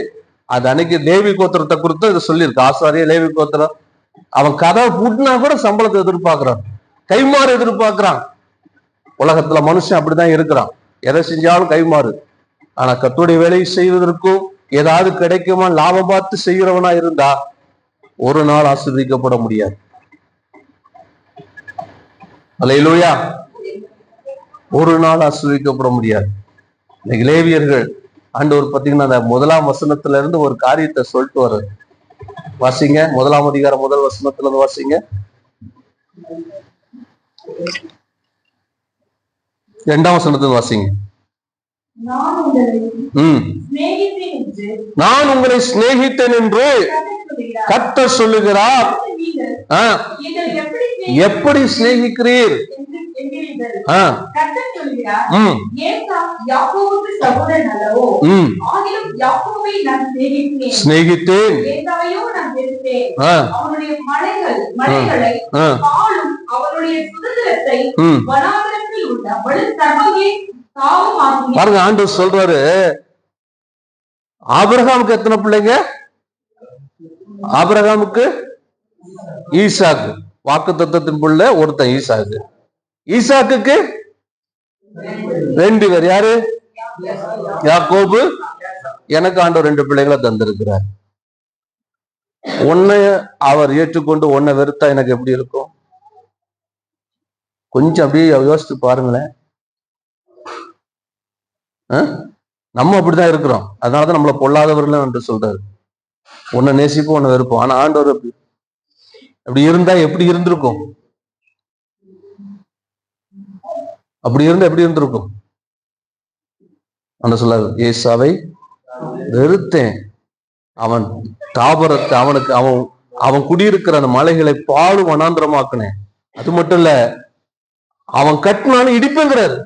அது அன்னைக்கு லேவி கோத்திரத்தை குறித்து இது சொல்லியிருக்கு. ஆசாரிய லேவி கோத்திரம் அவன் கதவை பூட்டினா கூட சம்பளத்தை எதிர்பார்க்கிறான், கைமாறு எதிர்பார்க்கிறான். உலகத்துல மனுஷன் அப்படிதான் இருக்கிறான், எதை செஞ்சாலும் கைமாறு. ஆனா கர்த்தருடைய வேலையை செய்வதற்கும் ஏதாவது கிடைக்குமா லாபம் பார்த்து செய்கிறவனா இருந்தா ஒரு நாள் ஆசீர்வதிக்கப்பட முடியாது. அல்லேலூயா. ஒரு நாள் ஆசீர்வதிக்கப்பட முடியாது. இன்னைக்கு லேவியர்கள் ஆண்டவர் பாத்தீங்கன்னா அந்த 1ஆம் வசனத்துல இருந்து ஒரு காரியத்தை சொல்லிட்டு வர்ற வாசிங்க. 1ஆம் அதிகாரம் 1 வசனத்துல இருந்து வாசிங்க. 2ஆம் வசனத்துல வாசிங்க. நான் உங்களை சிநேகித்தேன் என்று கர்த்தர் சொல்லுகிறார். எப்படி சிநேகிக்கிறீர்? சிநேகித்தேன். பாருங்க, ஆண்டவர் சொல்றாரு, ஆபிரகாமுக்கு எத்தனை பிள்ளைங்க? ஆபிரகாமுக்கு ஈசாக்கு, வாக்குத்தத்தத்தின் பிள்ளை ஒருத்தன் ஈசாக்கு. ஈசாக்குக்கு 2 பேர். யாரு? யாக்கோபு. எனக்கு ஆண்டவர் 2 பிள்ளைகளை தந்திருக்கிறார். ஒன்னை அவர் ஏற்றுக்கொண்டு ஒன்னை வெறுத்தா எனக்கு எப்படி இருக்கும்? கொஞ்சம் அப்படியே யோசிச்சு பாருங்களேன். நம்ம அப்படிதான் இருக்கிறோம். அதனாலதான் நம்மள பொல்லாதவர்கள் என்று சொல்றாரு. ஒன்ன நேசிப்போம், ஒன்ன வெறுப்போம். ஆனா ஆண்டவர் அப்படி இருந்தா எப்படி இருந்திருக்கும்? அப்படி இருந்தா எப்படி இருந்திருக்கும்? அந்த சொல்லாரு, ஏசாவை வெறுத்தேன், அவன் தாபரத்தை அவனுக்கு அவன் குடியிருக்கிற அந்த மலைகளை பாழு வனாந்திரமாக்குனேன். அது மட்டும் இல்ல, அவன் கட்டினாலும் இடிப்பேங்கிறாரு.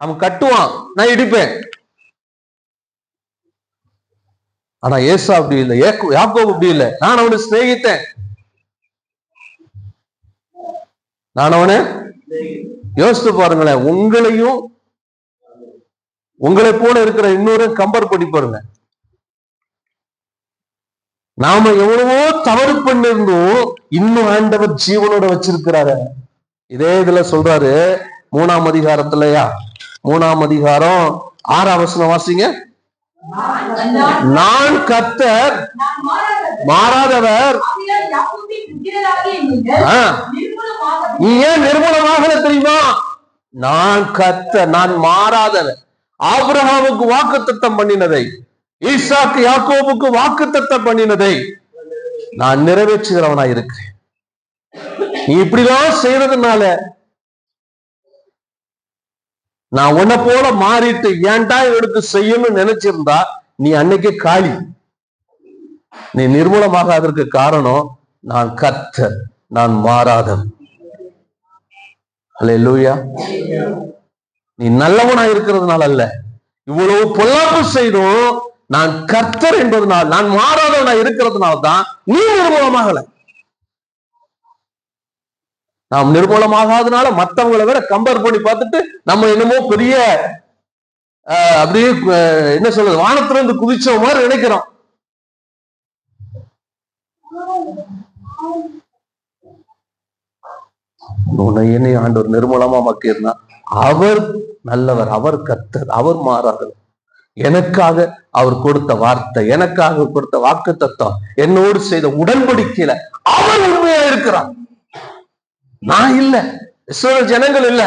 அவன் கட்டுவான், நான் இடிப்பேன். ஆனா ஏசா அப்படி இல்லை, யாக்கோபு அப்படி இல்லை. நான் அவனை சிநேகித்தேன். நான் அவனை யோசித்து பாருங்களேன். உங்களையும் உங்களை போல இருக்கிற இன்னொரு கம்பேர் பண்ணி பாருங்க. நாம எவ்வளவோ தவறு பண்ணிருந்தோம், இன்னும் ஆண்டவர் ஜீவனோட வச்சிருக்கிறாரு. இதே இதுல சொல்றாரு 3ஆம் அதிகாரத்துலயா, 3ஆம் அதிகாரம் 6ஆம் வசனம் வாசிங்க. நான் கர்த்தர், மாறாதவர். நீ ஏன் நிர்மூலமாக தெரியுமா? நான் கர்த்தர், நான் மாறாதவர். ஆபிரகாமுக்கு வாக்குத்தத்தம் பண்ணினதை, ஈசாக்கு யாக்கோபுக்கு வாக்குத்தத்தம் பண்ணினதை நான் நிறைவேற்றுகிறவனா இருக்கிறேன். நீ இப்படிதான் செய்யறதுனால நான் உன்னை போல மாறிட்டு ஏன்டா எடுத்து செய்யணும்னு நினைச்சிருந்தா நீ அன்னைக்கே காலி. நீ நிர்மூலமாக அதற்கு காரணம் நான் கர்த்தர், நான் மாறாதவன். அல்லேலூயா. நீ நல்லவனா இருக்கிறதுனால அல்ல, இவ்வளவு பொல்லாப்பு செய்தும் நான் கர்த்தர் என்பதனால், நான் மாறாதவனா இருக்கிறதுனால தான் நீ நிர்மூலமாகல. நாம் நிர்மூலமாகாதனால மற்றவங்களை வேற கம்பேர் பண்ணி பார்த்துட்டு நம்ம என்னமோ பெரிய அப்படியே என்ன சொல்றது, வானத்துல இருந்து குதிச்ச மாதிரி நினைக்கிறோம். என்னை ஆண்டவர் நிர்மூலமா மாக்கியிருந்தா அவர் நல்லவர், அவர் கர்த்தர், அவர் மாறாதவர். எனக்காக அவர் கொடுத்த வார்த்தை, எனக்காக கொடுத்த வாக்கு தத்துவம், என்னோடு செய்த உடன்படிக்கையில அவர் உண்மையா இருக்கிறார். நான் இல்ல, இஸ்ரவேல் ஜனங்கள் இல்ல.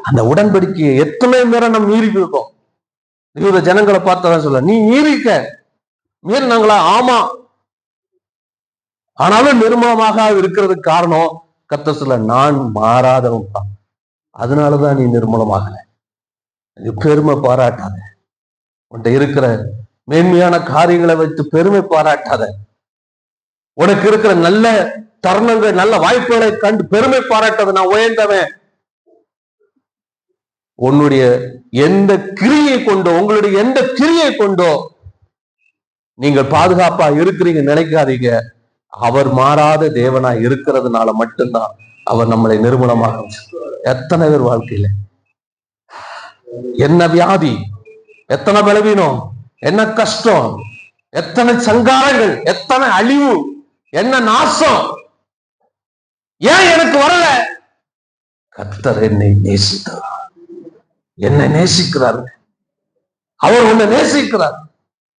அந்த உடன்படிக்கையை எத்தனை நேரம் நம்ம மீறி இருக்கோம். யூத ஜனங்களை பார்த்ததான் சொல்ல, நீ மீறினாங்களா? ஆமா. ஆனாலும் நிர்மலமாக இருக்கிறதுக்கு காரணம் கர்த்தர் சொல்ல, நான் மாறாதவன் தான், அதனாலதான் நீ நிர்மலமாகல. பெருமை பாராட்டாத, உன்கிட்ட இருக்கிற மேன்மையான காரியங்களை வைத்து பெருமை பாராட்டாத, உனக்கு இருக்கிற நல்ல தருணங்கள், நல்ல வாய்ப்புகளை கண்டு பெருமை பாராட்டாத. நான் உயர்ந்தவன். உன்னுடைய எந்த கிரியை கொண்டோ, உங்களுடைய எந்த கிரியை கொண்டோ நீங்கள் பாதுகாப்பா இருக்கிறீங்க நினைக்காதீங்க. அவர் மாறாத தேவனா இருக்கிறதுனால மட்டும்தான் அவர் நம்மளை நிர்மூலமாக. எத்தனை பேர் வாழ்க்கையில என்ன வியாதி, எத்தனை பலவீனம், என்ன கஷ்டம், எத்தனை சங்காரங்கள், எத்தனை அழிவு, என்ன நாசம், ஏன் எனக்கு வரல? கர்த்தர் என்னை நேசித்தார். என்னை நேசிக்கிறார், அவர் உன்னை நேசிக்கிறார்.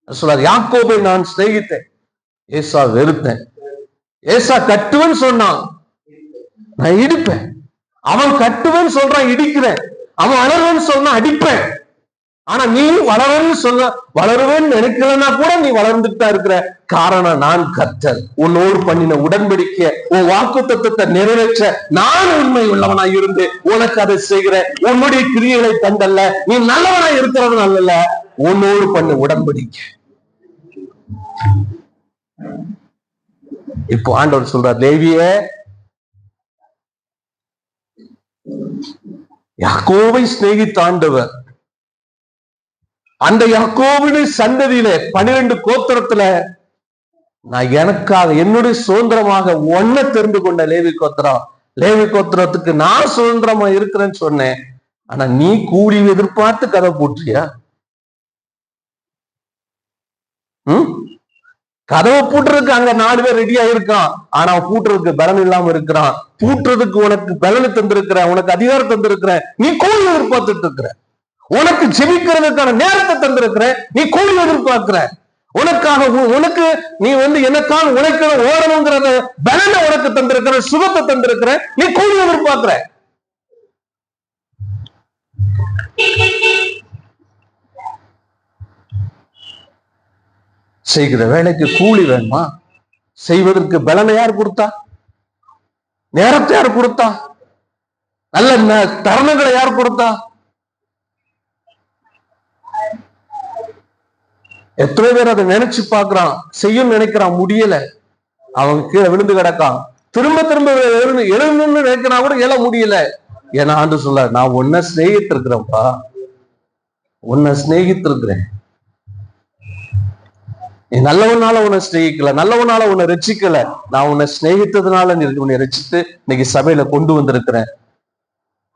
சொல்றார், யாக்கோபை நான் சிநேகித்தேன், ஏசா வெறுத்தேன். ஏசா கட்டுவேன்னு சொன்னான், நான் இடிப்பேன். அவன் கட்டுவேன்னு சொல்றான், இடிக்கிறேன். அவன் வளருவேன்னு சொன்னா அடிப்பேன். ஆனா நீ வளருவேன்னு நினைக்கலன்னா கூட நீ வளர்ந்துட்டு தான் இருக்கிற. காரணம், நான் கர்த்தர், உன்னோடு பண்ணின உடன்படிக்கை, உன் வாக்கு தத்துவத்தை நிறைவேற்ற நான் உண்மை உள்ளவனாய் இருந்து உனக்கு அதை செய்கிறேன். உன்னுடைய கிரியைகளை கண்டல்ல, நீ நல்லவனாய் இருக்கிறது நல்ல, உன்னோடு பண்ண உடன்படிக்கை. இப்போ ஆண்டவர் சொல்றார், லேவியே, யாக்கோபை சிநேகித்த ஆண்டவர், அந்த யாக்கோபின் சந்ததியில 12 கோத்திரத்துல நான் எனக்காக என்னுடைய சுதந்திரமாக ஒன்ன தெரிந்து கொண்ட லேவி கோத்திரம். லேவி கோத்திரத்துக்கு நான் சுதந்திரமா இருக்கிறேன்னு சொன்னேன். ஆனா நீ கூலி எதிர்பார்த்து கதை போட்டியா? கதவை பூட்டுறதுக்கு அங்க 4 பேர் ரெடியா இருக்கான். ஆனா பூட்டுறதுக்கு பலன் இல்லாம இருக்கிறான். பூட்டுறதுக்கு உனக்கு பலனை தந்திருக்கிற, உனக்கு அதிகாரம் தந்திருக்கிற, நீ கூலி எதிர்பார்த்துட்டு இருக்கிற. உனக்கு ஜெபிக்கிறதுக்கான நேரத்தை தந்திருக்கிற, நீ கூலி எதிர்பார்க்கிற. உனக்கு நீ எனக்கான உழைக்கிற ஓடணுங்கிறத பலனை உனக்கு தந்திருக்கிற, சுகத்தை தந்திருக்கிற, நீ கூலி எதிர்பார்க்கிற. செய்கிற வேலைக்கு கூலி வேணுமா? செய்வதற்கு பலனை யார் கொடுத்தா? நேரத்தை யார் கொடுத்தா? நல்ல தருணங்களை யார் கொடுத்தா? எத்தனை பேர் அதை நினைச்சு பாக்குறான், செய்யும் நினைக்கிறான், முடியல, அவன் கீழே விழுந்து கிடக்கான். திரும்ப திரும்ப எழுந்து நினைக்கிறான், கூட எழ முடியல. ஏன்னா ஆண்டு சொல்ல, நான் உன்னை சிநேகித்து இருக்கிறேன்ப்பா, உன்னை சிநேகித்து இருக்கிறேன். நீ நல்லவனால உன்னை சிநேகிக்கல, நல்லவனால உன்னை ரட்சிக்கல, நான் உன்னை சிநேகித்ததுனால நீ உன்னை ரட்சித்து இன்னைக்கு சபையில கொண்டு வந்திருக்கிறேன்.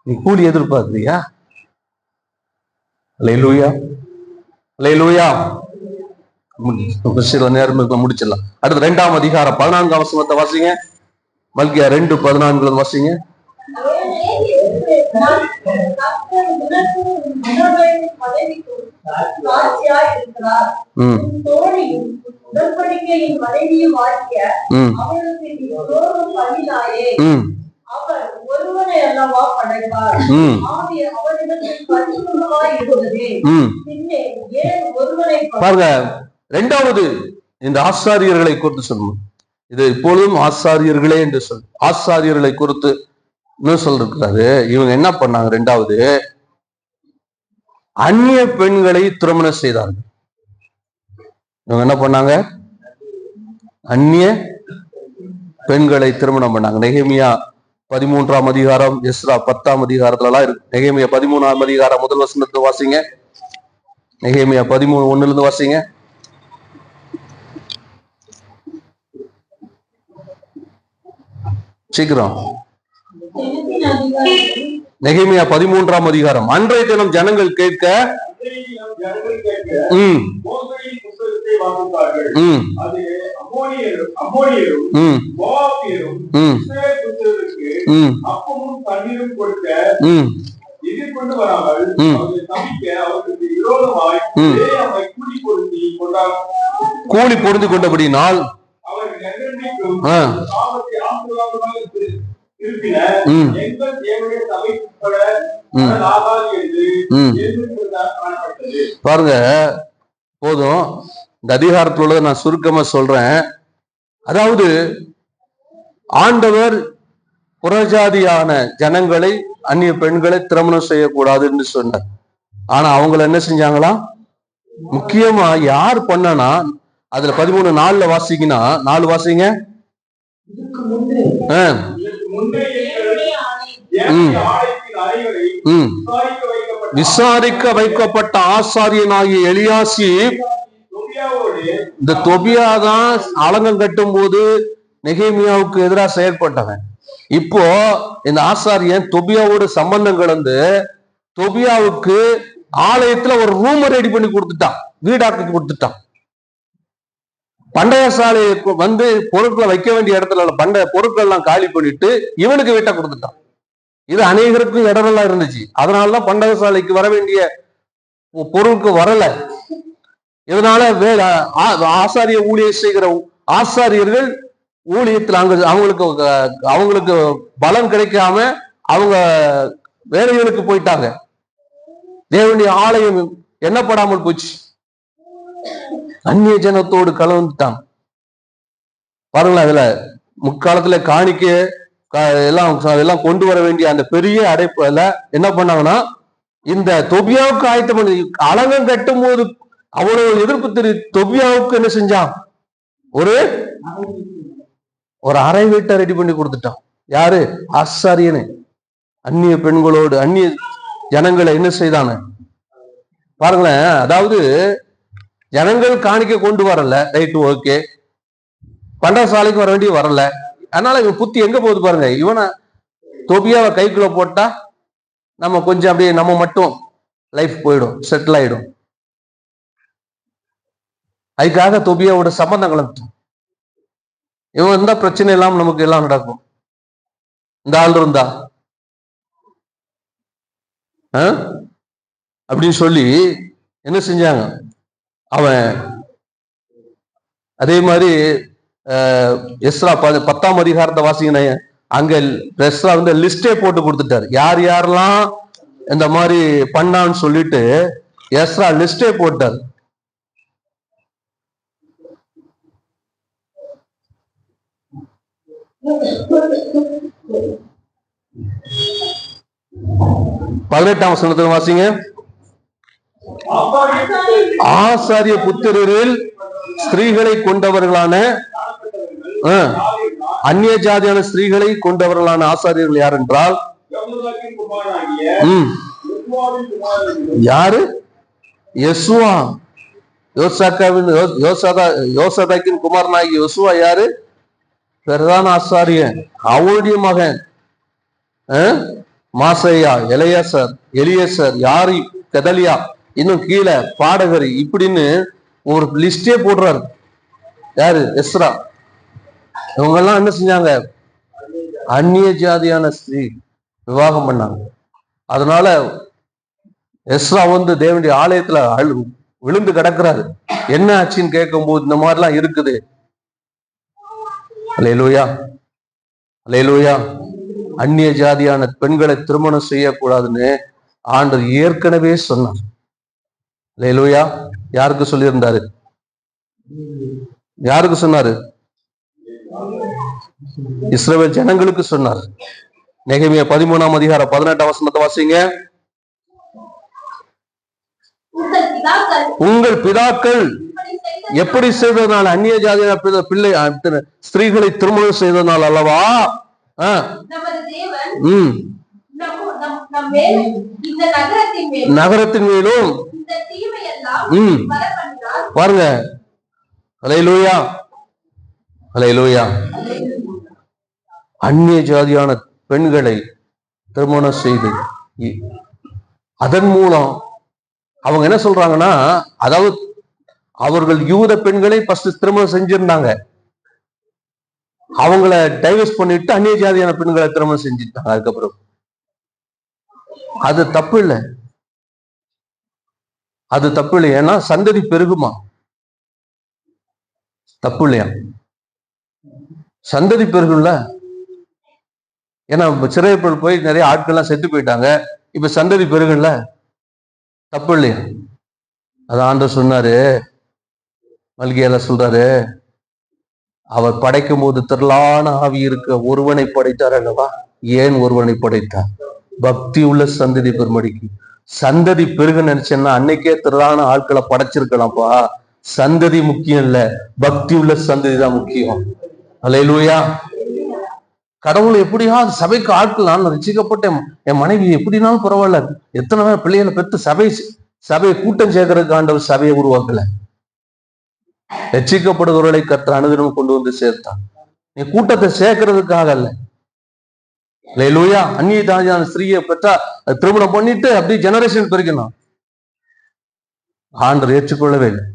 நீ கூலி எதிர்பார்க்கிறியா? அல்லேலூயா, அல்லேலூயா. நேரம் முடிச்சிடலாம். அடுத்து 2ஆம் அதிகாரம் 14ஆம் வசனத்தை வாசிங்க. மல்கியா 2:14 வாசிங்க. பாருங்க, 2வது இந்த ஆசாரியர்களை குறித்து சொல்லணும். இது இப்பொழுதும் ஆசாரியர்களே என்று சொல், ஆசாரியர்களை குறித்து இன்னும் சொல்லிருக்கிறாரு. இவங்க என்ன பண்ணாங்க? 2வது, அந்நிய பெண்களை திருமணம் செய்தார்கள். இவங்க என்ன பண்ணாங்க? அந்நிய பெண்களை திருமணம் பண்ணாங்க. நெகேமியா 13ஆம் அதிகாரம், எஸ்ரா 10ஆம் அதிகாரத்துல எல்லாம் இருக்கு. நெகேமியா 13ஆம் அதிகாரம் 1 வசனத்தை வாசிங்க. நெகேமியா 13:1 வாசிங்க. சீக்கிரம். நெகேமியா 13ஆம் அதிகாரம். அன்றைய தினம் ஜனங்கள் கேட்க எதிர்கொண்டு வராமல் ம். அவர்களை சபிக்க அவர்களுக்கு விரோதமாய் ம். அவரை கூலி பொருத்தி கொண்டார். கூலி பொருந்து கொண்டபடினால் அவர்கள் எங்கென்றைக்கும் ஆ. பாவத்தை ஆசீர்வாதமாக இருப்பின ம். எங்கள் தேவனுடைய சபை உட்பட ம். ஆகாது என்று ம். எழுதியிருக்கிறதாக காணப்பட்டது. பாருங்க, போதும். இந்த அதிகாரத்தில் உள்ளதை நான் சுருக்கமா சொல்றேன். அதாவது ஆண்டவர் புறஜாதியான ஜனங்களை, அந்நிய பெண்களை திருமணம் செய்யக்கூடாது என்று சொன்னார். ஆனா அவங்கள என்ன செஞ்சாங்களா? முக்கியமா யார் பண்ணனா, அதுல 13:4 வாசிங்கன்னா, 4 வாசிங்க. ஆ. இதற்கு முன்னே எங்கள் ம். தேவனுடைய ஆலயத்தின் அறைகளை ம். விசாரிக்க வைக்கப்பட்ட விசாரிக்க வைக்கப்பட்ட ஆசாரியனாகிய எலியாசிப், தொபியாவோடு இந்த தொபியா தான் அலங்கம் கட்டும் போது நெகேமியாவுக்கு எதிராக செயல்பட்டவன். இப்போ இந்த ஆசாரியன் தொபியாவோட சம்பந்தம் கலந்து தொபியாவுக்கு ஆலயத்துல ஒரு ரூம் ரெடி பண்ணி கொடுத்துட்டான், வீடாக்கி கொடுத்துட்டான். பண்டைய சாலையை வந்து பொருட்களை வைக்க வேண்டிய இடத்துல பண்டைய பொருட்கள் எல்லாம் காலி பண்ணிட்டு இவனுக்கு வீட்டை கொடுத்துட்டான். இது அநேகருக்கும் இடரெல்லாம் இருந்துச்சு. அதனாலதான் பண்டக சாலைக்கு வர வேண்டிய பொருளுக்கு வரல. இதனால ஆசாரிய ஊழியர் செய்கிற ஆசாரியர்கள் ஊழியத்தில் அவங்களுக்கு பலன் கிடைக்காம அவங்க வேலைகளுக்கு போயிட்டாங்க. தேவனுடைய ஆலயம் எண்ணப்படாமல் போச்சு, அந்நிய ஜனத்தோடு கலந்துட்டான். பாருங்களேன், அதுல முக்காலத்துல காணிக்க எல்லாம் கொண்டு வர வேண்டிய அந்த பெரிய அடைப்புல என்ன பண்ணாங்கன்னா, இந்த தொபியாவுக்கு ஆயத்தம் பண்ணி அலங்கம் கட்டும் போது அவ்வளவு எதிர்ப்பு தொபியாவுக்கு என்ன செஞ்சான்? ஒரு அறை வீட்டை ரெடி பண்ணி கொடுத்துட்டான். யாரு? ஆசாரியனு. அந்நிய பெண்களோடு அந்நிய ஜனங்களை என்ன செய்தான பாருங்களேன். அதாவது ஜனங்கள் காணிக்க கொண்டு வரல, ரைட்டு, ஓகே, பண்டசாலைக்கு வர வேண்டிய வரல. அதனால இவன் புத்தி எங்க போகுது பாருங்க. இவனை தொபியாவை கைக்குள்ள போட்டா நம்ம கொஞ்சம் அப்படியே நம்ம மட்டும் லைஃப் போயிடும், செட்டில் ஆயிடும். அதுக்காக தொபியாவோட சம்பந்தம் கலந்துட்டோம். இவன் இருந்தா பிரச்சனை இல்லாம நமக்கு எல்லாம் நடக்கும். இந்த ஆள் இருந்தா அப்படின்னு சொல்லி என்ன செஞ்சாங்க? அவன் அதே மாதிரி எஸ்ரா 10ஆம் அதிகாரத்தை வாசிங்கன்னா, அங்க எஸ்ரா வந்து லிஸ்டே போட்டு கொடுத்துட்டாரு, யார் யாரெல்லாம் இந்த மாதிரி பண்ணான்னு சொல்லிட்டு எஸ்ரா லிஸ்டே போட்டார். பதினெட்டாம் வசனத்துல வாசிங்க. ஆசாரிய புத்திரரில் ஸ்திரீகளை கொண்டவர்களான அந்நிய ஜாதியான ஸ்திரீகளை கொண்டவர்களான ஆசாரியர்கள் யார் என்றால், யாரு? யெசுவா, யோசதாக்கின் குமாரனாகிய யெசுவா யாரு? பிரதான ஆசாரியன். அவருடைய மகன் மாசையா, எலியேசர், யாரி, கெதலியா, இன்னும் கீழே பாடகர், இப்படின்னு ஒரு லிஸ்டே போடுறாரு. யாரு? எஸ்ரா. இவங்க எல்லாம் என்ன செஞ்சாங்க? அந்நிய ஜாதியான ஸ்திரீ விவாகம் பண்ணாங்க. அதனால எஸ்ரா வந்து தேவனுடைய ஆலயத்துல விழுந்து கிடக்குறாரு. என்ன ஆச்சுன்னு கேட்கும் போது இந்த மாதிரிலாம் இருக்குது. அல்லேலூயா, அல்லேலூயா. அந்நிய ஜாதியான பெண்களை திருமணம் செய்யக்கூடாதுன்னு ஆண்டவர் ஏற்கனவே சொன்னார். அல்லேலூயா. யாருக்கு சொல்லியிருந்தாரு? யாருக்கு சொன்னாரு? இஸ்ரவேல் ஜனங்களுக்கு சொன்னார். நெகேமியா 13ஆம் அதிகாரம் 18ஆம் வசனத்தை வாசிங்க. உங்கள் பிதாக்கள் எப்படி செய்ததனால், அந்நிய ஜாதியான பிள்ளை ஸ்திரீகளை திருமணம் செய்ததனால் அல்லவா நகரத்தின் மேலும் பாருங்க. அல்லேலூயா, அல்லேலூயா. அந்நிய ஜாதியான பெண்களை திருமணம் செய்து அதன் மூலம் அவங்க என்ன சொல்றாங்கன்னா, அதாவது அவர்கள் யூத பெண்களை ஃபர்ஸ்ட் திருமணம் செஞ்சிருந்தாங்க, அவங்கள டைவர்ஸ் பண்ணிட்டு அந்நிய ஜாதியான பெண்களை திருமணம் செஞ்சுட்டாங்க. அதுக்கப்புறம் அது தப்பு இல்லை, அது தப்பு இல்லை. ஏன்னா சந்ததி பெருகுமா, தப்பு இல்லையா? சந்ததி பெருகும்ல. ஏன்னா சிறைப்பில் போய் நிறைய ஆட்கள்லாம் செத்து போயிட்டாங்க, இப்ப சந்ததி பெருகும்ல, தப்பு இல்லையா? அது ஆண்டவர் சொன்னாரு, மல்கியால சொல்றாரு, அவர் படைக்கும் போது திரளான ஆவி இருக்க ஒருவனை படைத்தார் அல்லவா, ஏன் ஒருவனை படைத்தார்? பக்தி உள்ள சந்ததி பெருமடிக்கு. சந்ததி பெருக நினைச்சேன்னா அன்னைக்கே திரளான ஆட்களை படைச்சிருக்கலாம்ப்பா. சந்ததி முக்கியம் இல்ல, பக்தி உள்ள சந்ததி தான் முக்கியம். அல்லேலூயா. கடவுள் எப்படியாவது சபைக்கு ஆட்கள், நான் ரசிக்கப்பட்டேன், என் மனைவி எப்படினாலும் பரவாயில்ல, எத்தனை பேர் பிள்ளைகளை பெற்று சபையை கூட்டம் சேர்க்கறதுக்கு ஆண்டவர் சபையை உருவாக்கல. ரட்சிக்கப்படுகிறவர்களை கர்த்தர் அனுதினமும் கொண்டு வந்து சேர்த்தான். நீ கூட்டத்தை சேர்க்கறதுக்காக அல்ல. அல்லேலூயா. அந்நிய தாயான ஸ்திரீயை பெற்றா திருமணம் பண்ணிட்டு அப்படி ஜெனரேஷன் பெருக்கணும், ஆண்டவர் ஏற்றுக்கொள்ளவே இல்லை.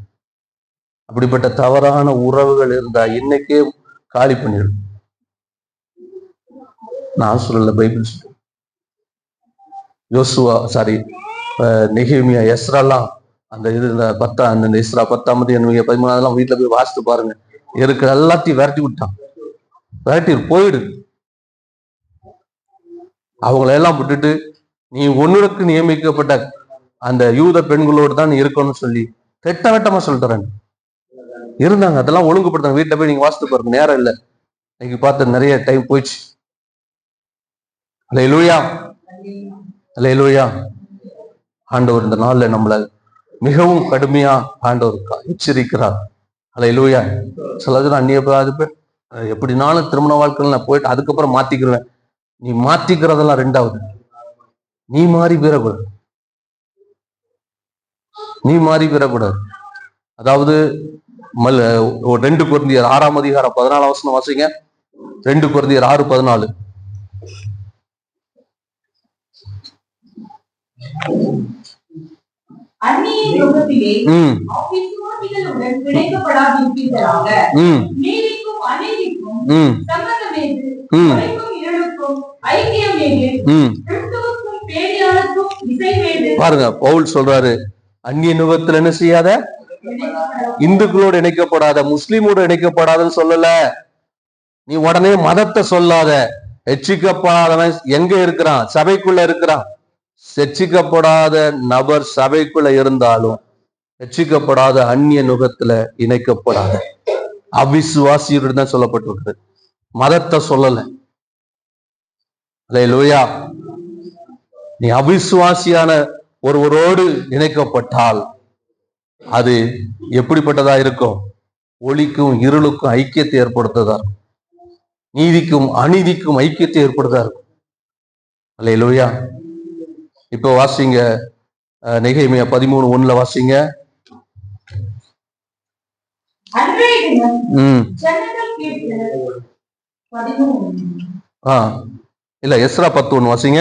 அப்படிப்பட்ட தவறான உறவுகள் இருந்தா இன்னைக்கே காலி பண்ணிடும். நான் சொல்லல, பைபிள் சொல்ல. யோசுவா நெகேமியா, எஸ்ராலாம் அந்த இது அந்த எஸ்ரா 10ஆம் 13ஆம் வீட்டுல போய் வாசித்து பாருங்க. இருக்கிற எல்லாத்தையும் விரட்டி விட்டான், விரட்டி போயிடு. அவங்களெல்லாம் விட்டுட்டு நீ ஒன்னுக்கு நியமிக்கப்பட்ட அந்த யூத பெண்களோடு தான் நீ இருக்கணும்னு சொல்லி திட்டவட்டமா சொல்லித்தரேன் இருந்தாங்க. அதெல்லாம் ஒழுங்குபடுத்தாங்க. வீட்டுல போய் நீங்க வாசித்து பாருங்க, நேரம் இல்லை, இன்னைக்கு பார்த்து நிறைய டைம் போயிடுச்சு. அல்லேலூயா, அல்லேலூயா. ஆண்டவர் இந்த நாள்ல நம்மளை மிகவும் கடுமையா ஆண்டவர் எச்சரிக்கிறார். அல்லேலூயா. சிலது அந்நிய எப்படினாலும் திருமண வாழ்க்கையில் நான் போயிட்டு அதுக்கப்புறம் மாத்திக்கிறேன். நீ மாத்திக்கிறதெல்லாம் ரெண்டாவது, நீ மாறி பெறக்கூடாது, நீ மாறி பெறக்கூடாது. அதாவது 2 கொரிந்தியர் 6ஆம் அதிகாரம் 14ஆம் வசனம் வாசிங்க. 2 கொரிந்தியர் 6:14. அந்நிய யுகத்திலே அவிசுவாசிகளுடன் பிணைக்கப்படாதிருப்பீர்களாக. நீதிக்கும் அநீதிக்கும் சம்பந்தமேது, ஒளிக்கும் இருளுக்கும் ஐக்கியமேது, கிறிஸ்துவுக்கும் பேரியாளுக்கும் இசைமேது. பாருங்க, பவுல் சொல்றாரு, அந்நிய யுகத்துல என்ன செய்யாத, இந்துக்களோடு இணைக்கப்படாத, முஸ்லீமோடு இணைக்கப்படாதன்னு சொல்லல. நீ உடனே மதத்தை சொல்லாத. ரட்சிக்கப்படாதவன் எங்க இருக்கிறான்? சபைக்குள்ள இருக்கிறான். ரட்சிக்கப்படாத நபர் சபைக்குள்ள இருந்தாலும் ரட்சிக்கப்படாத அந்நிய நுகத்துல இணைக்கப்படாத அவிசுவாசியுடன் தான் சொல்லப்பட்டிருக்கிறது, மதத்தை சொல்லல. அல்லேலூயா. நீ அவிசுவாசியான ஒருவரோடு இணைக்கப்பட்டால் அது எப்படிப்பட்டதா இருக்கும்? ஒளிக்கும் இருளுக்கும் ஐக்கியத்தை ஏற்படுத்ததா இருக்கும், நீதிக்கும் அநீதிக்கும் ஐக்கியத்தை ஏற்படுத்ததா இருக்கும். அல்லேலூயா. இப்போ வாசிங்க, நெகேமியா 13:1 வாசிங்க. இல்ல, எஸ்ரா 10:1 வாசிங்க.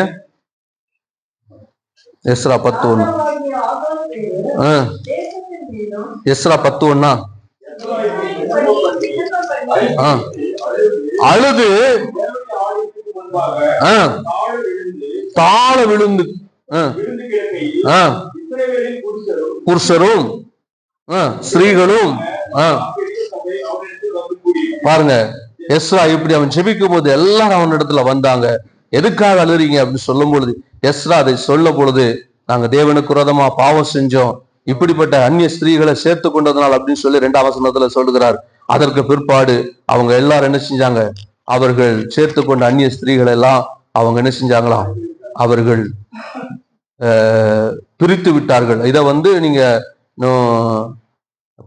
எஸ்ரா 10:1. எஸ்ரா 10:1 அழுது தாழ விழுந்து புருஷரும் ஸ்திரீகளும் பாருங்க, எஸ்ரா இப்படி அவன் ஜெபிக்கும் போது எல்லாரும் அவன் இடத்துல வந்தாங்க. எதுக்காக அழுறீங்க அப்படின்னு சொல்லும் பொழுது, எஸ்ரா அதை சொல்ல பொழுது, நாங்க தேவனுக்கு விரோதமா பாவம் செஞ்சோம், இப்படிப்பட்ட அந்நிய ஸ்திரீகளை சேர்த்து கொண்டதுனால் அப்படின்னு சொல்லி 2ஆம் வசனத்துல சொல்லுகிறார். அதற்கு பிற்பாடு அவங்க எல்லாரும் என்ன செஞ்சாங்க? அவர்கள் சேர்த்து கொண்ட அந்நிய ஸ்திரீகளை எல்லாம் அவங்க என்ன செஞ்சாங்களாம்? அவர்கள் பிரித்து விட்டார்கள். இதை நீங்க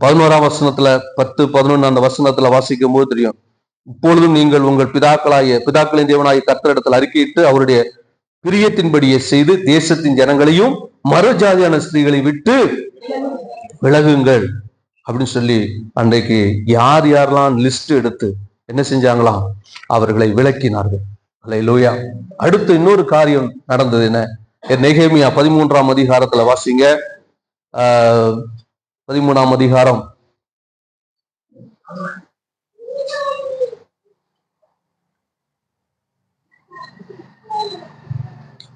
11ஆம் வசனத்துல 10-11 அந்த வசனத்துல வாசிக்கும் போது தெரியும். இப்பொழுதும் நீங்கள் உங்கள் பிதாக்களின் தேவனாகிய கர்த்தரிடத்தில் அறிக்கையிட்டு அவருடைய பிரியத்தின்படியே செய்து தேசத்தின் ஜனங்களையும் மறுஜாதியான ஸ்திரீகளை விட்டு விலகுங்கள் அப்படின்னு சொல்லி அன்றைக்கு யார் யாரெல்லாம் லிஸ்ட் எடுத்து என்ன செஞ்சாங்களாம்? அவர்களை விலக்கினார்கள். அல்லேலூயா. அடுத்து இன்னொரு காரியம் நடந்தது. என்ன? நெகேமியா 13ஆம் அதிகாரத்துல வாசிங்க. 13ஆம் அதிகாரம்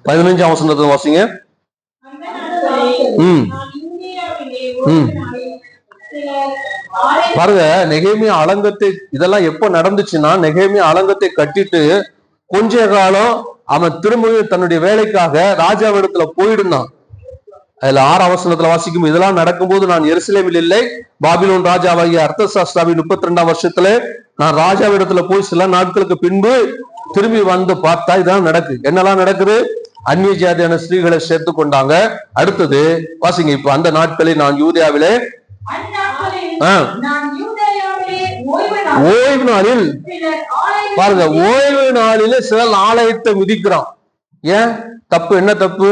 13 15ஆம் வசனத்தை வாசிங்க. அந்த நாட்களில் ம் நான் இந்தியாவிலே ம். ஒரு நாளில் சிலர் ஆலய பாருங்க, நெகேமியா அலங்கத்தை இதெல்லாம் எப்ப நடந்துச்சுன்னா, நெகேமியா அலங்கத்தை கட்டிட்டு கொஞ்ச காலம் அவன் திரும்பவும் தன்னுடைய வேலைக்காக ராஜாவிடத்துல போயிடுனான். அதுல 6ஆம் வசனத்துல வாசிக்கும், இதெல்லாம் நடக்கும்போது நான் எருசலேமில் இல்லை, பாபிலோன் ராஜாவாகிய அர்தசாஸ்தாவின் 32ஆம் வருஷத்துல நான் ராஜாவிடத்துல போய் சில நாட்களுக்கு பின்பு திரும்பி வந்து பார்த்தா இதான் நடக்கு. என்னெல்லாம் நடக்குது? அந்நிய ஜாதியான ஸ்திரீகளை சேர்த்து கொண்டாங்க. அடுத்தது வாசிங்க. இப்ப அந்த நாட்களில் நான் யூதேயாவிலே அந்நாட்களில் ஆ, நான் யூதேயாவிலே ஓய்வு நாளில் ஓய்வு நாளில் சிலர் ஆலயத்தை பாருங்க, ஓய்வு நாளில சிலர் ஆலயத்தை மிதிக்கிறான். ஏன் தப்பு? என்ன தப்பு?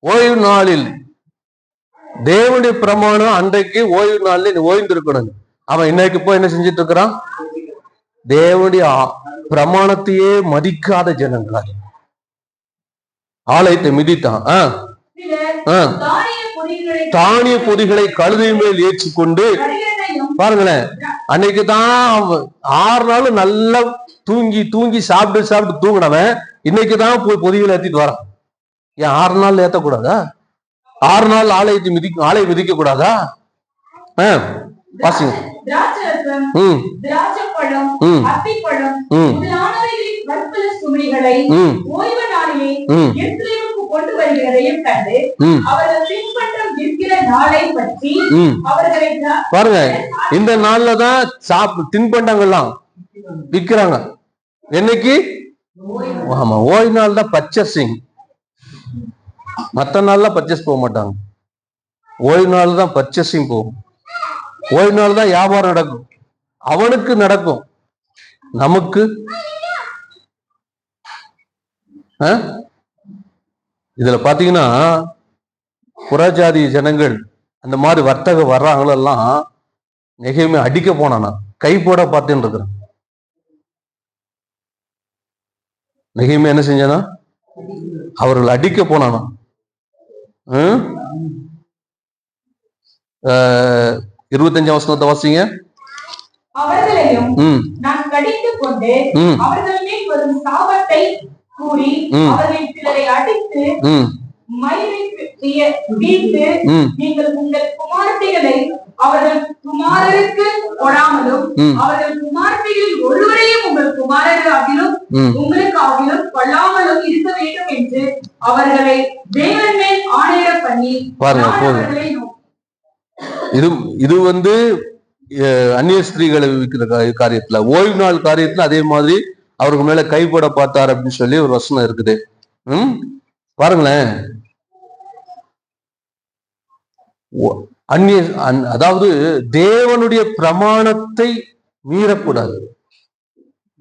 ஓய்வு நாளில் தேவனுடைய பிரமாணம் அன்றைக்கு ஓய்வு நாளில் நீ ஓய்ந்திருக்கணும். அவன் இன்னைக்கு போய் என்ன செஞ்சிட்டு இருக்கிறான்? தேவனுடைய பிரமாணத்தையே மதிக்காத ஜனங்களா ஆலயத்தை மிதித்தான். சிலர் தானிய பொதிகளை தானிய பொதிகளை கழுதை மேல் ஏற்றி கொண்டு கடிகளையும் பாருங்களேன், அன்னைக்கு தான் 6 நாள் நல்லா தூங்கி தூங்கி சாப்பிட்டு சாப்பிட்டு தூங்கினவன் இன்னைக்கு தான் போய் பொதிகளை ஏத்திட்டு வரான். ஏன் 6 நாள் ஏத்தக்கூடாதா? 6 நாள் ஆலயம் மிதிக்க கூடாதா? வாசிங்க. திராட்சரசம் ம் திராட்சைப்பழம் ம் அத்திப்பழம் ம் முதலானவைகளின் பற்பல சுமைகளை ம் ஓய்வு நாளிலே ம் எருசலேமுக்கு கொண்டு வருகிறதையும் கண்டு ம் அவர்கள் பின்பற்றம் இருக்கிற நாளை பற்றி ம் அவர்களை பாருங்க, இந்த நாள்ல தான் தின்பண்டங்கள்லாம் விற்கிறாங்க. என்னைக்கு? ஆமா, ஓய்வு நாள் தான் பர்ச்சேசிங். மற்ற நாள்ல பர்ச்சேஸ் போக மாட்டாங்க. ஓய்வு நாள் தான் பர்ச்சேசிங் போகும். ஓய்வு நாள் தான் வியாபாரம் நடக்கும். அவனுக்கு நடக்கும், நமக்கு இதுல பாத்தீங்கன்னா புறஜாதி ஜனங்கள் அந்த மாதிரி வர்த்தக வர்றாங்களெல்லாம் நெகேமியா அடிக்க போனானா, கை போட பார்த்துன்னு இருக்கிறான். நெகேமியா என்ன செஞ்சானா? அவர்கள் அடிக்க போனானா. 25ஆம் வசனத்தை வாசிங்க. அவர்களையும் ம் நான் கடித்துக் கொண்டு ம் அவர்கள் மேல் வரும் சாபத்தை கூறி ம். அவர்கள் சிலரை அடித்து ம் மயிரை வீழ்த்து ம் நீங்கள் உங்கள் குமாரத்திகளை அவர்கள் குமாரருக்கு கொடாமலும் ம் அவர்கள் குமாரத்திகளில் ஒருவரையும் உங்கள் குமாரர் ஆகிலும் ம் உங்களுக்கு ஆகிலும் கொள்ளாமலும் இருக்க வேண்டும் என்று அவர்களை தேவன் மேல் ஆணையிட பண்ணி பாருங்க, நான் போதும். அவர்களை இது வந்து அந்நிய ஸ்திரீகளை விற்கிற காரியத்துல, ஓய்வு நாள் காரியத்துல அதே மாதிரி அவருக்கு மேல கைப்பட பார்த்தார் அப்படின்னு சொல்லி ஒரு வசனம் இருக்குது. பாருங்களேன், அதாவது தேவனுடைய பிரமாணத்தை மீறக்கூடாது.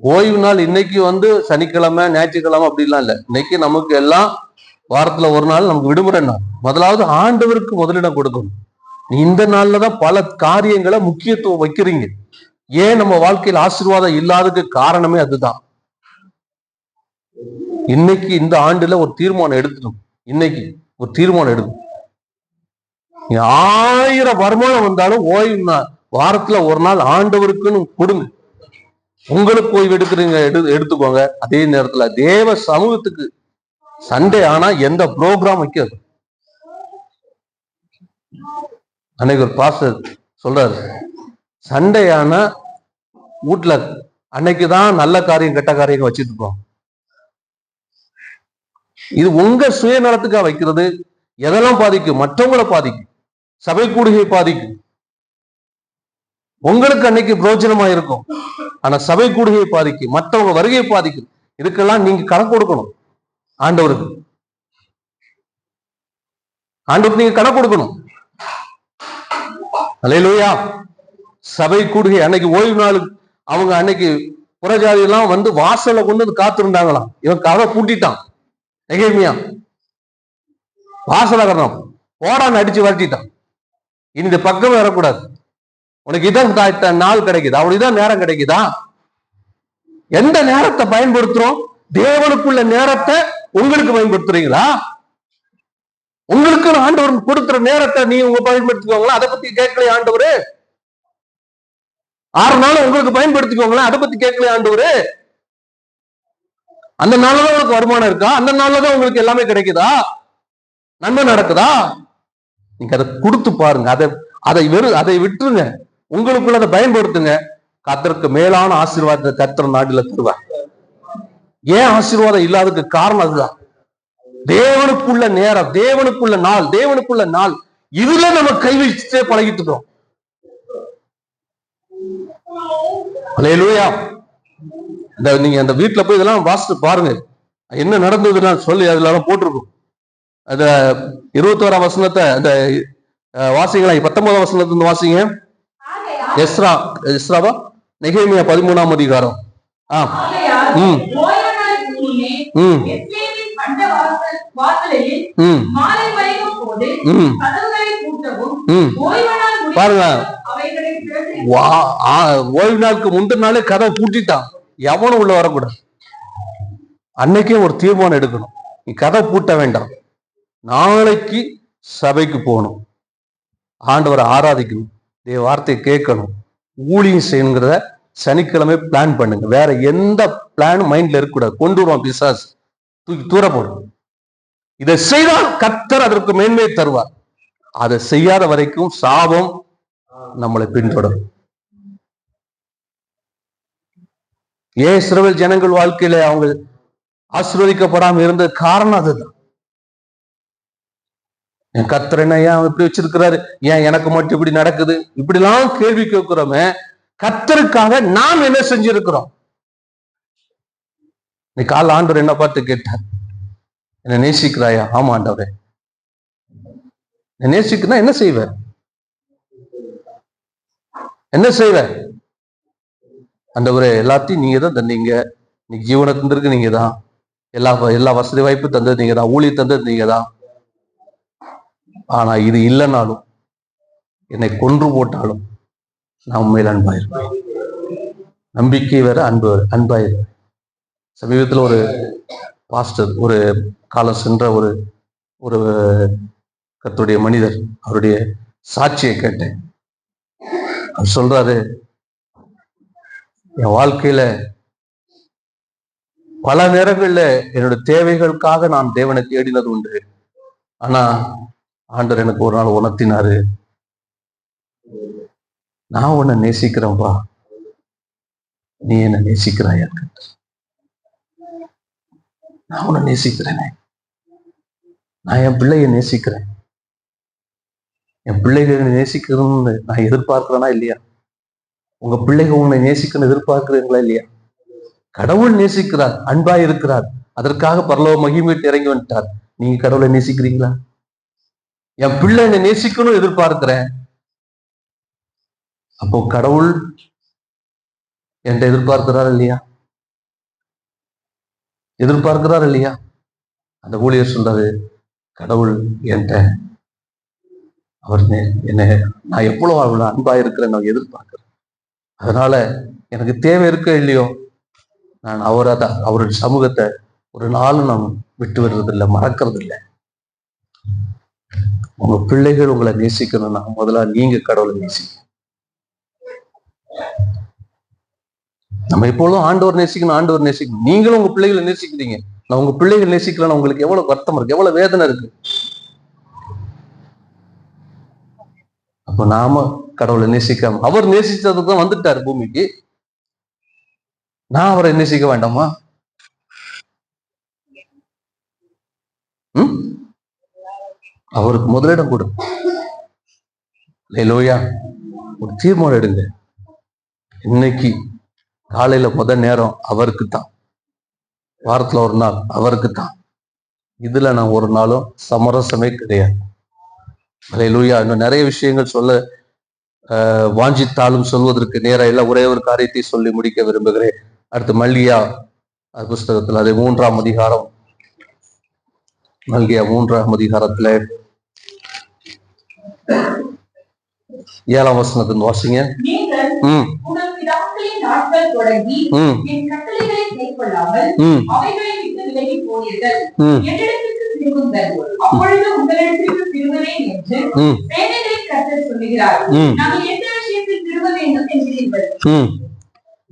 ஓய்வு நாள் இன்னைக்கு வந்து சனிக்கிழமை ஞாயிற்றுக்கிழமை அப்படிலாம் இல்லை. இன்னைக்கு நமக்கு எல்லாம் வாரத்துல ஒரு நாள் நமக்கு விடுமுறை நாள். முதலாவது ஆண்டவருக்கு முதலிடம் கொடுக்கணும். இந்த நாள்ல தான் பல காரியங்களை முக்கியத்துவம் வைக்கிறீங்க. ஏன் நம்ம வாழ்க்கையில் ஆசீர்வாதம் இல்லாததுக்கு காரணமே அதுதான். இன்னைக்கு இந்த ஆண்டுல ஒரு தீர்மானம் எடுத்துடும். இன்னைக்கு ஒரு தீர்மானம் எடுக்கும். 1000 வருமானம் வந்தாலும் ஓய்வு நாள் வாரத்துல ஒரு நாள் ஆண்டவருக்குன்னு கொடுங்க. உங்களுக்கு ஓய்வு எடுத்துக்கோங்க. அதே நேரத்துல தேவ சமூகத்துக்கு சண்டே ஆனா எந்த ப்ரோக்ராம் வைக்காது. அன்னைக்கு ஒரு பாஸ்டர் சொல்றாரு, சண்டே ஆனா வீட்டுல அன்னைக்குதான் நல்ல காரியம் கெட்ட காரியம் வச்சுட்டு இருக்கோம். இது உங்க சுயநலத்துக்காக வைக்கிறது. எதெல்லாம் பாதிக்கும்? மற்றவங்களை பாதிக்கும், சபை கூடுகை பாதிக்கும். உங்களுக்கு அன்னைக்கு பிரயோஜனமா இருக்கும், ஆனா சபை கூடுகையை பாதிக்கும், மற்றவங்க வருகையை பாதிக்கும். இதுக்கெல்லாம் நீங்க கணக்கு கொடுக்கணும் ஆண்டவருக்கு. ஆண்டவருக்கு நீங்க கணக்கு கொடுக்கணும். அல்லேலூயா. சபை கூடுகை அன்னைக்கு ஓய்வு நாள் அவங்க அன்னைக்கு புறஜாதி எல்லாம் வந்து வாசல்ல கொண்டு வந்து காத்திருந்தாங்களாம். இவன் கதை பூட்டிட்டான். நெகேமியா வாசலகரம் போடான்னு அடிச்சு வரட்டிட்டான். இனி இந்த பக்கமே வரக்கூடாது. உனக்கு இதான் நாள் கிடைக்குதா? அவனுக்கு இதான் நேரம் கிடைக்குதா? எந்த நேரத்தை பயன்படுத்துறோம்? தேவனுக்குள்ள நேரத்தை உங்களுக்கு பயன்படுத்துறீங்களா? உங்களுக்கு ஆண்டவர் கொடுக்கிற நேரத்தை நீ உங்க பயன்படுத்திக்கோங்களா? அதை பத்தி கேட்கலையே ஆண்டவரு. 6 நாள் உங்களுக்கு பயன்படுத்திக்கோங்களா? அதை பத்தி கேட்கலையே ஆண்டவரு. அந்த நாள்லதான் உங்களுக்கு வருமானம் இருக்கா? அந்த நாள்லதான் உங்களுக்கு எல்லாமே கிடைக்குதா? நன்மை நடக்குதா? நீங்க அதை கொடுத்து பாருங்க. அதை விட்டுருங்க. உங்களுக்குள்ள அதை பயன்படுத்துங்க. கர்த்தருக்கு மேலான ஆசீர்வாதத்தை கர்த்தர் நாடுல தருவார். ஏன் ஆசீர்வாதம் இல்லாததுக்கு காரணம் அதுதான். தேவனுக்குள்ள நேரம், தேவனுக்குள்ள நாள் இதுல நம்ம கை வச்சுட்டே பழகிட்டு இருக்கோம். அல்லேலூயா. நீங்க அந்த வீட்டுல போய் இதெல்லாம் வாசித்து பாருங்க, என்ன நடந்ததுன்னா சொல்லி அதுல போட்டிருக்கும். அந்த 21ஆம் வசனத்தை அந்த வாசிங்களா, 19ஆம் வசனத்துல வாசிங்க. எஸ்ராவா நெகேமியா 13ஆம் அதிகாரம். பாருங்க, ஓய்வு நாளுக்கு முந்தின நாளே கதை பூட்டிட்டான். எவனும் உள்ள வரக்கூடாது. அன்னைக்கே ஒரு தீர்மானம் எடுக்கணும். நீ கதை பூட்ட வேண்டாம், நாளைக்கு சபைக்கு போகணும், ஆண்டவரை ஆராதிக்கணும், தேவ வார்த்தையை கேட்கணும், ஊழியம் செய்யணுங்கிறத சனிக்கிழமை பிளான் பண்ணுங்க. வேற எந்த பிளானும் மைண்ட்ல இருக்கக்கூடாது. கொண்டு வருவான் பிசாசு, தூக்கி தூர போடும். இதை செய்தால் கர்த்தர் அதற்கு மேன்மையை தருவார். அதை செய்யாத வரைக்கும் சாபம் நம்மளை பின்தொடரும். ஏன் இஸ்ரவேல் ஜனங்கள் வாழ்க்கையில அவங்க ஆசீர்வதிக்கப்படாம இருந்த காரணம் அதுதான். என் கர்த்தர் என்ன ஏன் இப்படி வச்சிருக்கிறாரு, ஏன் எனக்கு மட்டும் இப்படி நடக்குது, இப்படிலாம் கேள்வி கேட்கிறோமே. கர்த்தருக்காக நாம் என்ன செஞ்சிருக்கிறோம்? நீ கால ஆண்டவர் என்ன பார்த்து கேட்டார், என்ன நேசிக்கிறாயா? ஆமா ஆண்டவரே. நேசிக்கிறா என்ன செய்வ? என்ன செய்வ? ஆண்டவரே, எல்லாத்தையும் நீங்க தான் தந்தீங்க, நீ ஜீவனை தந்திருக்கு நீங்க தான், எல்லா வசதி வாய்ப்பு தந்தது நீங்க தான், ஊழிய தந்தது நீங்க தான். ஆனா இது இல்லைனாலும், என்னை கொன்று போட்டாலும் நான் உண்மையில் அன்பாயிருப்பேன். நம்பிக்கை வேற, அன்பாயிருப்பேன். சமீபத்தில் ஒரு பாஸ்டர், ஒரு காலம் சென்ற ஒரு கர்த்தருடைய மனிதர், அவருடைய சாட்சியை கேட்டேன். அவர் சொல்றாரு, என் வாழ்க்கையில பல நேரங்கள்ல என்னுடைய தேவைகளுக்காக நான் தேவனை தேடினது உண்டு. ஆனா ஆண்டவர் எனக்கு ஒரு நாள் உணர்த்தினாரு, நான் உன்னை நேசிக்கிறேன்பா, நீ என்ன நேசிக்கிறாயா? நான் உன்னை நேசிக்கிறேனே, நான் என் பிள்ளைய நேசிக்கிறேன். என் பிள்ளைகளை நேசிக்கணும்னு நான் எதிர்பார்க்கிறேனா இல்லையா? உங்க பிள்ளைகள் உன்னை நேசிக்கணும்னு எதிர்பார்க்கிறீங்களா இல்லையா? கடவுள் நேசிக்கிறார், அன்பாய் இருக்கிறார், அதற்காக பரலோக மகிமையிட்டு இறங்கி வந்துட்டார். நீங்க கடவுளை நேசிக்கிறீங்களா? என் பிள்ளை என்னை நேசிக்கணும் எதிர்பார்க்கிறேன். அப்போ கடவுள் என்கிட்ட எதிர்பார்க்கிறார் இல்லையா? எதிர்பார்க்கிறார் இல்லையா? அந்த ஊழியர் சொல்றாரு, கடவுள் என்கிட்ட அவர் என்ன, நான் எவ்வளவு அவ்வளவு அன்பா இருக்கிறேன் நான் எதிர்பார்க்கிறேன். அதனால எனக்கு தேவை இருக்க இல்லையோ, நான் அவருடைய சமூகத்தை ஒரு நாளும் நான் விட்டு விடுறது இல்லை, மறக்கிறது இல்லை. உங்க பிள்ளைகள் உங்களை நேசிக்கணும்னா முதல்ல நீங்க கடவுளை நேசிக்க. நம்ம எப்பொழுதும் ஆண்டவர் நேசிக்கணும். நீங்களும் உங்க பிள்ளைகளை நேசிக்கிறீங்க. நான் உங்க பிள்ளைகள் நேசிக்கலன்னா உங்களுக்கு எவ்வளவு வருத்தம் இருக்கு, எவ்வளவு வேதனை இருக்கு. அப்ப நாம கடவுளை நேசிக்காம, அவர் நேசிச்சதுதான் வந்துட்டாரு பூமிக்கு, நான் அவரை நேசிக்க வேண்டாமா? அவருக்கு முதலிடம் கொடு. லோயா, ஒரு தீர்மானம் எடுங்க. இன்னைக்கு காலையில முதல் நேரம் அவருக்கு தான், வாரத்துல ஒரு நாள் அவருக்கு தான். இதுல நான் ஒரு நாளும் சமரசமே கிடையாது. லூயா, இன்னும் நிறைய விஷயங்கள் சொல்ல வாஞ்சித்தாலும் சொல்வதற்கு நேரம் இல்லை. ஒரே ஒரு காரியத்தை சொல்லி முடிக்க விரும்புகிறேன். அடுத்து மல்கியா புஸ்தகத்துல, அது 3ஆம் அதிகாரம், மல்கியா 3ஆம் அதிகாரத்துல 7ஆம் வசனத்தின் வாசிங்க.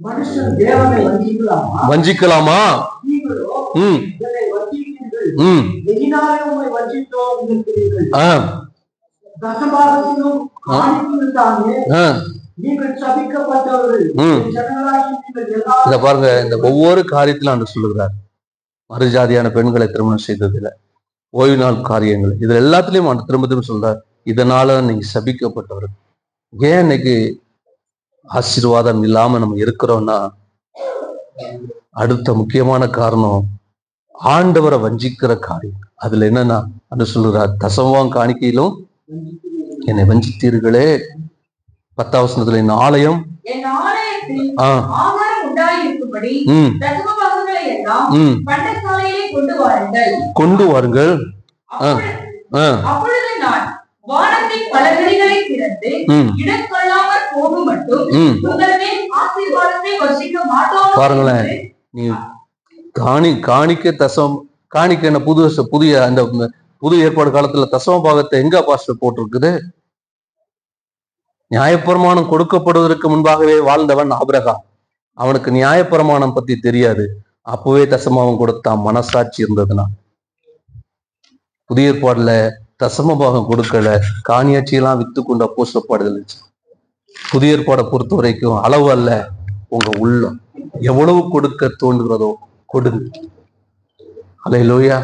மனுஷன் தேவனை வஞ்சிக்கலாமா? வஞ்சிக்கலாமா? ம் இதனை வஞ்சித்தீர்கள். ம் எதினாலே உம்மை வஞ்சித்தோம் என்கிறீர்கள். ஆ தசபாகத்திலும் காணிக்கையும் தானே ஆ நீங்கள் சபிக்கப்பட்டவர்கள். ம். என் ஜனங்களாகிய நீங்கள் எல்லாரும் இத பாருங்க, இந்த ஒவ்வொரு காரியத்திலும் ஆண்டு சொல்லுகிறார். மறுஜாதியான பெண்களை திருமணம் செய்ததில்ல, ஓய்வு நாள் காரியங்கள், இதுல எல்லாத்துலயும் ஆண்டு திரும்ப திரும்ப சொல்றார், இதனால நீங்க சபிக்கப்பட்டவர். ஏன் இன்னைக்கு ஆசீர்வாதம் இல்லாம நம்ம இருக்கிறோம்னா, அடுத்த முக்கியமான காரணம் ஆண்டவரை வஞ்சிக்கிற காரியம். அதுல என்னன்னா அது சொல்லுறார், தசமம் காணிக்கையிலும் என்னை வஞ்சித்தீர்களே. 10வது வசனத்துல இந்த ஆலயம் என் ஆலயத்தில் ஆ ஆகாரம் உண்டாயிருக்கும்படி ம் தசம பாகங்களை எல்லாம் ம் பண்டசாலையிலே கொண்டு வாருங்கள். கொண்டு வாருங்கள். ஆ அப்பொழுது- ஆ அப்பொழுது நான் வானத்தின் பலகணிகளை திறந்து ம் இடங்கொள்ளாமற் போகும் மட்டும் ம் உங்கள் மேல் ஆசீர்வாதத்தை வர்ஷிக்க மாட்டோம் பாருங்களேன். என்று நீ காணிக்க தசம் காணிக்க என்ன புதிய அந்த புது ஏற்பாடு காலத்துல தசம பாகத்தை எங்க பாஸ்டர் போட்டிருக்குது? நியாயப்பிரமாணம் கொடுக்கப்படுவதற்கு முன்பாகவே வாழ்ந்தவன் ஆபிரகாம். அவனுக்கு நியாயப்பிரமாணம் பத்தி தெரியாது, அப்பவே தசமாவும் கொடுத்தான், மனசாட்சி இருந்ததுன்னா. புதிய ஏற்பாடுல தசம பாகம் கொடுக்கல, காணியாட்சியெல்லாம் வித்து கொண்டு அப்போஸ்தலப்படுதல். புதிய ஏற்பாடை பொறுத்த வரைக்கும் அளவு அல்ல, உங்க உள்ளம் எவ்வளவு கொடுக்க தோன்றுகிறதோ கொடுங்க. அல்லேலூயா.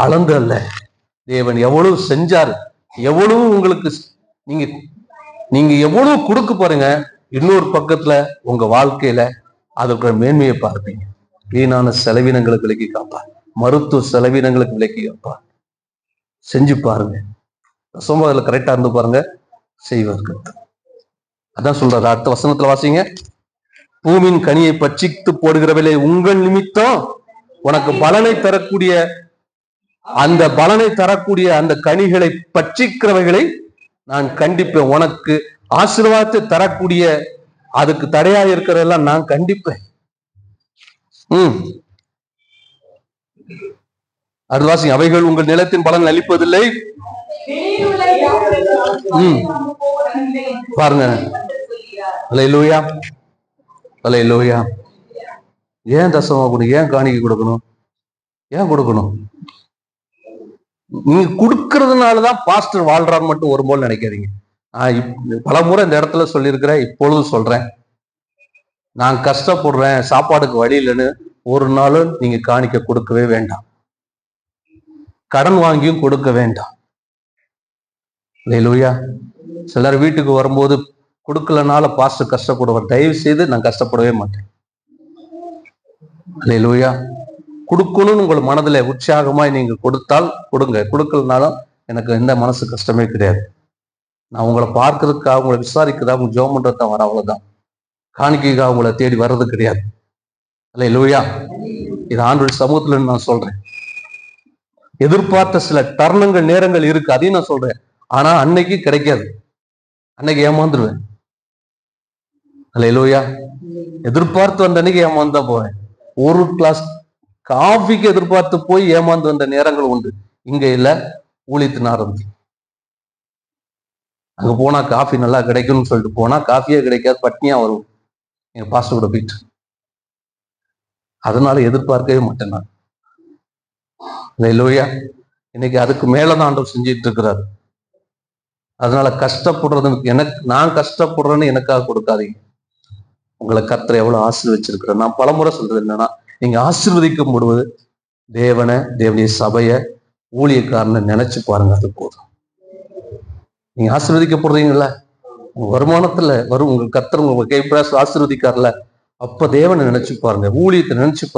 அளந்து அல்ல, தேவன் எவ்வளவு செஞ்சாரு, எவ்வளவு உங்களுக்கு நீங்க எவ்வளவு கொடுக்க பாருங்க, இன்னொரு பக்கத்துல உங்க வாழ்க்கையில அதற்கு மேன்மையை பார்ப்பீங்க. வீணான செலவினங்களுக்கு விலக்கி காப்பார், மருத்துவ செலவினங்களுக்கு விலக்கி காப்பார். செஞ்சு பாருங்க, தசமபாகத்துல கரெக்டா இருந்து பாருங்க, செய்வதற்கு. அதான் சொல்றாரு, அடுத்த வசனத்துல வாசிங்க. பூமியின் கனியை பட்சித்து போடுகிறவளே, உங்கள் நிமித்தம் உனக்கு பலனை தரக்கூடிய அந்த கனிகளை பட்சிக்கிறவைகளை நான் கண்டிப்பேன். உனக்கு ஆசீர்வாதத்தை தரக்கூடிய அதுக்கு தடையா இருக்கிறதெல்லாம் நான் கண்டிப்பேன். அடுத்த வாசிங்க. அவைகள் உங்கள் நிலத்தின் பலன் அளிப்பதில்லை. வெளியிலுள்ள யாவருக்கும் போவதில்லை என்று பாருங்க. சொல்கிறார். அல்லேலூயா, அல்லேலூயா. ஏன் தசமா கொடுக்கணும்? ஏன் காணிக்கை கொடுக்கணும்? ஏன் கொடுக்கணும்? நீங்க கொடுக்கறதுனாலதான் பாஸ்டர் வாழ்றான்னு மட்டும் ஒரு போல் நினைக்காதீங்க. பல முறை இந்த இடத்துல சொல்லியிருக்கிறேன், இப்பொழுதும் சொல்றேன். நான் கஷ்டப்படுறேன், சாப்பாடுக்கு வழி இல்லைன்னு ஒரு நாளும் நீங்க காணிக்க கொடுக்கவே வேண்டாம். கடன் வாங்கியும் கொடுக்க வேண்டாம். அல்லேலூயா. சிலர் வீட்டுக்கு வரும்போது கொடுக்கலனால பாஸ்டர் கஷ்டப்படுவார். தயவு செய்து நான் கஷ்டப்படவே மாட்டேன். அல்லேலூயா. கொடுக்கணும்னு உங்கள் மனதுல உற்சாகமாய் நீங்க கொடுத்தால் கொடுங்க, கொடுக்கலனாலும் எனக்கு எந்த மனசு கஷ்டமே கிடையாது. நான் உங்களை பார்க்கறதுக்காக, உங்களை விசாரிக்கிறதா, உங்க ஜெபம் பண்றதா வர, அவ்வளவுதான். காணிக்கைக்காக உங்களை தேடி வர்றது கிடையாது. அல்லேலூயா. இது ஆண்டவருடைய சமூகத்துல நான் சொல்றேன். எதிர்பார்த்த சில தருணங்கள், நேரங்கள் இருக்கு, அதையும் நான் சொல்றேன். ஆனா அன்னைக்கு கிடைக்காது, அன்னைக்கு ஏமாந்துருவேன். அல்லேலூயா. எதிர்பார்த்து வந்த அன்னைக்கு ஏமாந்து தான் போவேன். ஒரு கிளாஸ் காஃபிக்கு எதிர்பார்த்து போய் ஏமாந்து வந்த நேரங்கள் உண்டு. இங்க இல்ல, ஊழியத்தின் ஆரம்பி அங்க போனா காஃபி நல்லா கிடைக்கும்னு சொல்லிட்டு போனா காஃபியே கிடைக்காது, பட்னியா வரும் எங்க பாஸ்டர் கூட போயிட்டு. அதனால எதிர்பார்க்கவே மாட்டேன் நான். அல்லேலூயா. இன்னைக்கு அதுக்கு மேலதான் ஆண்டவர் செஞ்சிட்டு இருக்கிறாரு. அதனால கஷ்டப்படுறது நான் கஷ்டப்படுறேன்னு எனக்காக கொடுக்காதீங்க. உங்களை கர்த்தர் எவ்வளவு ஆசீர்வதிச்சிருக்கிறார். நான் பலமுறை சொல்றது என்னன்னா, நீங்க ஆசீர்வதிக்கும் பொழுது தேவனை, தேவனுடைய சபைய, ஊழியக்காரனை நினைச்சு பாருங்க, அது போதும். நீங்க ஆசீர்வதிக்கப்படுறீங்கல்ல, உங்க வருமானத்துல வரும் உங்க கர்த்தர் உங்க கைப்பிராசு ஆசீர்வதிக்கார்ல, அப்ப தேவனை நினைச்சு பாருங்க, ஊழியத்தை நினைச்சு பாருங்க.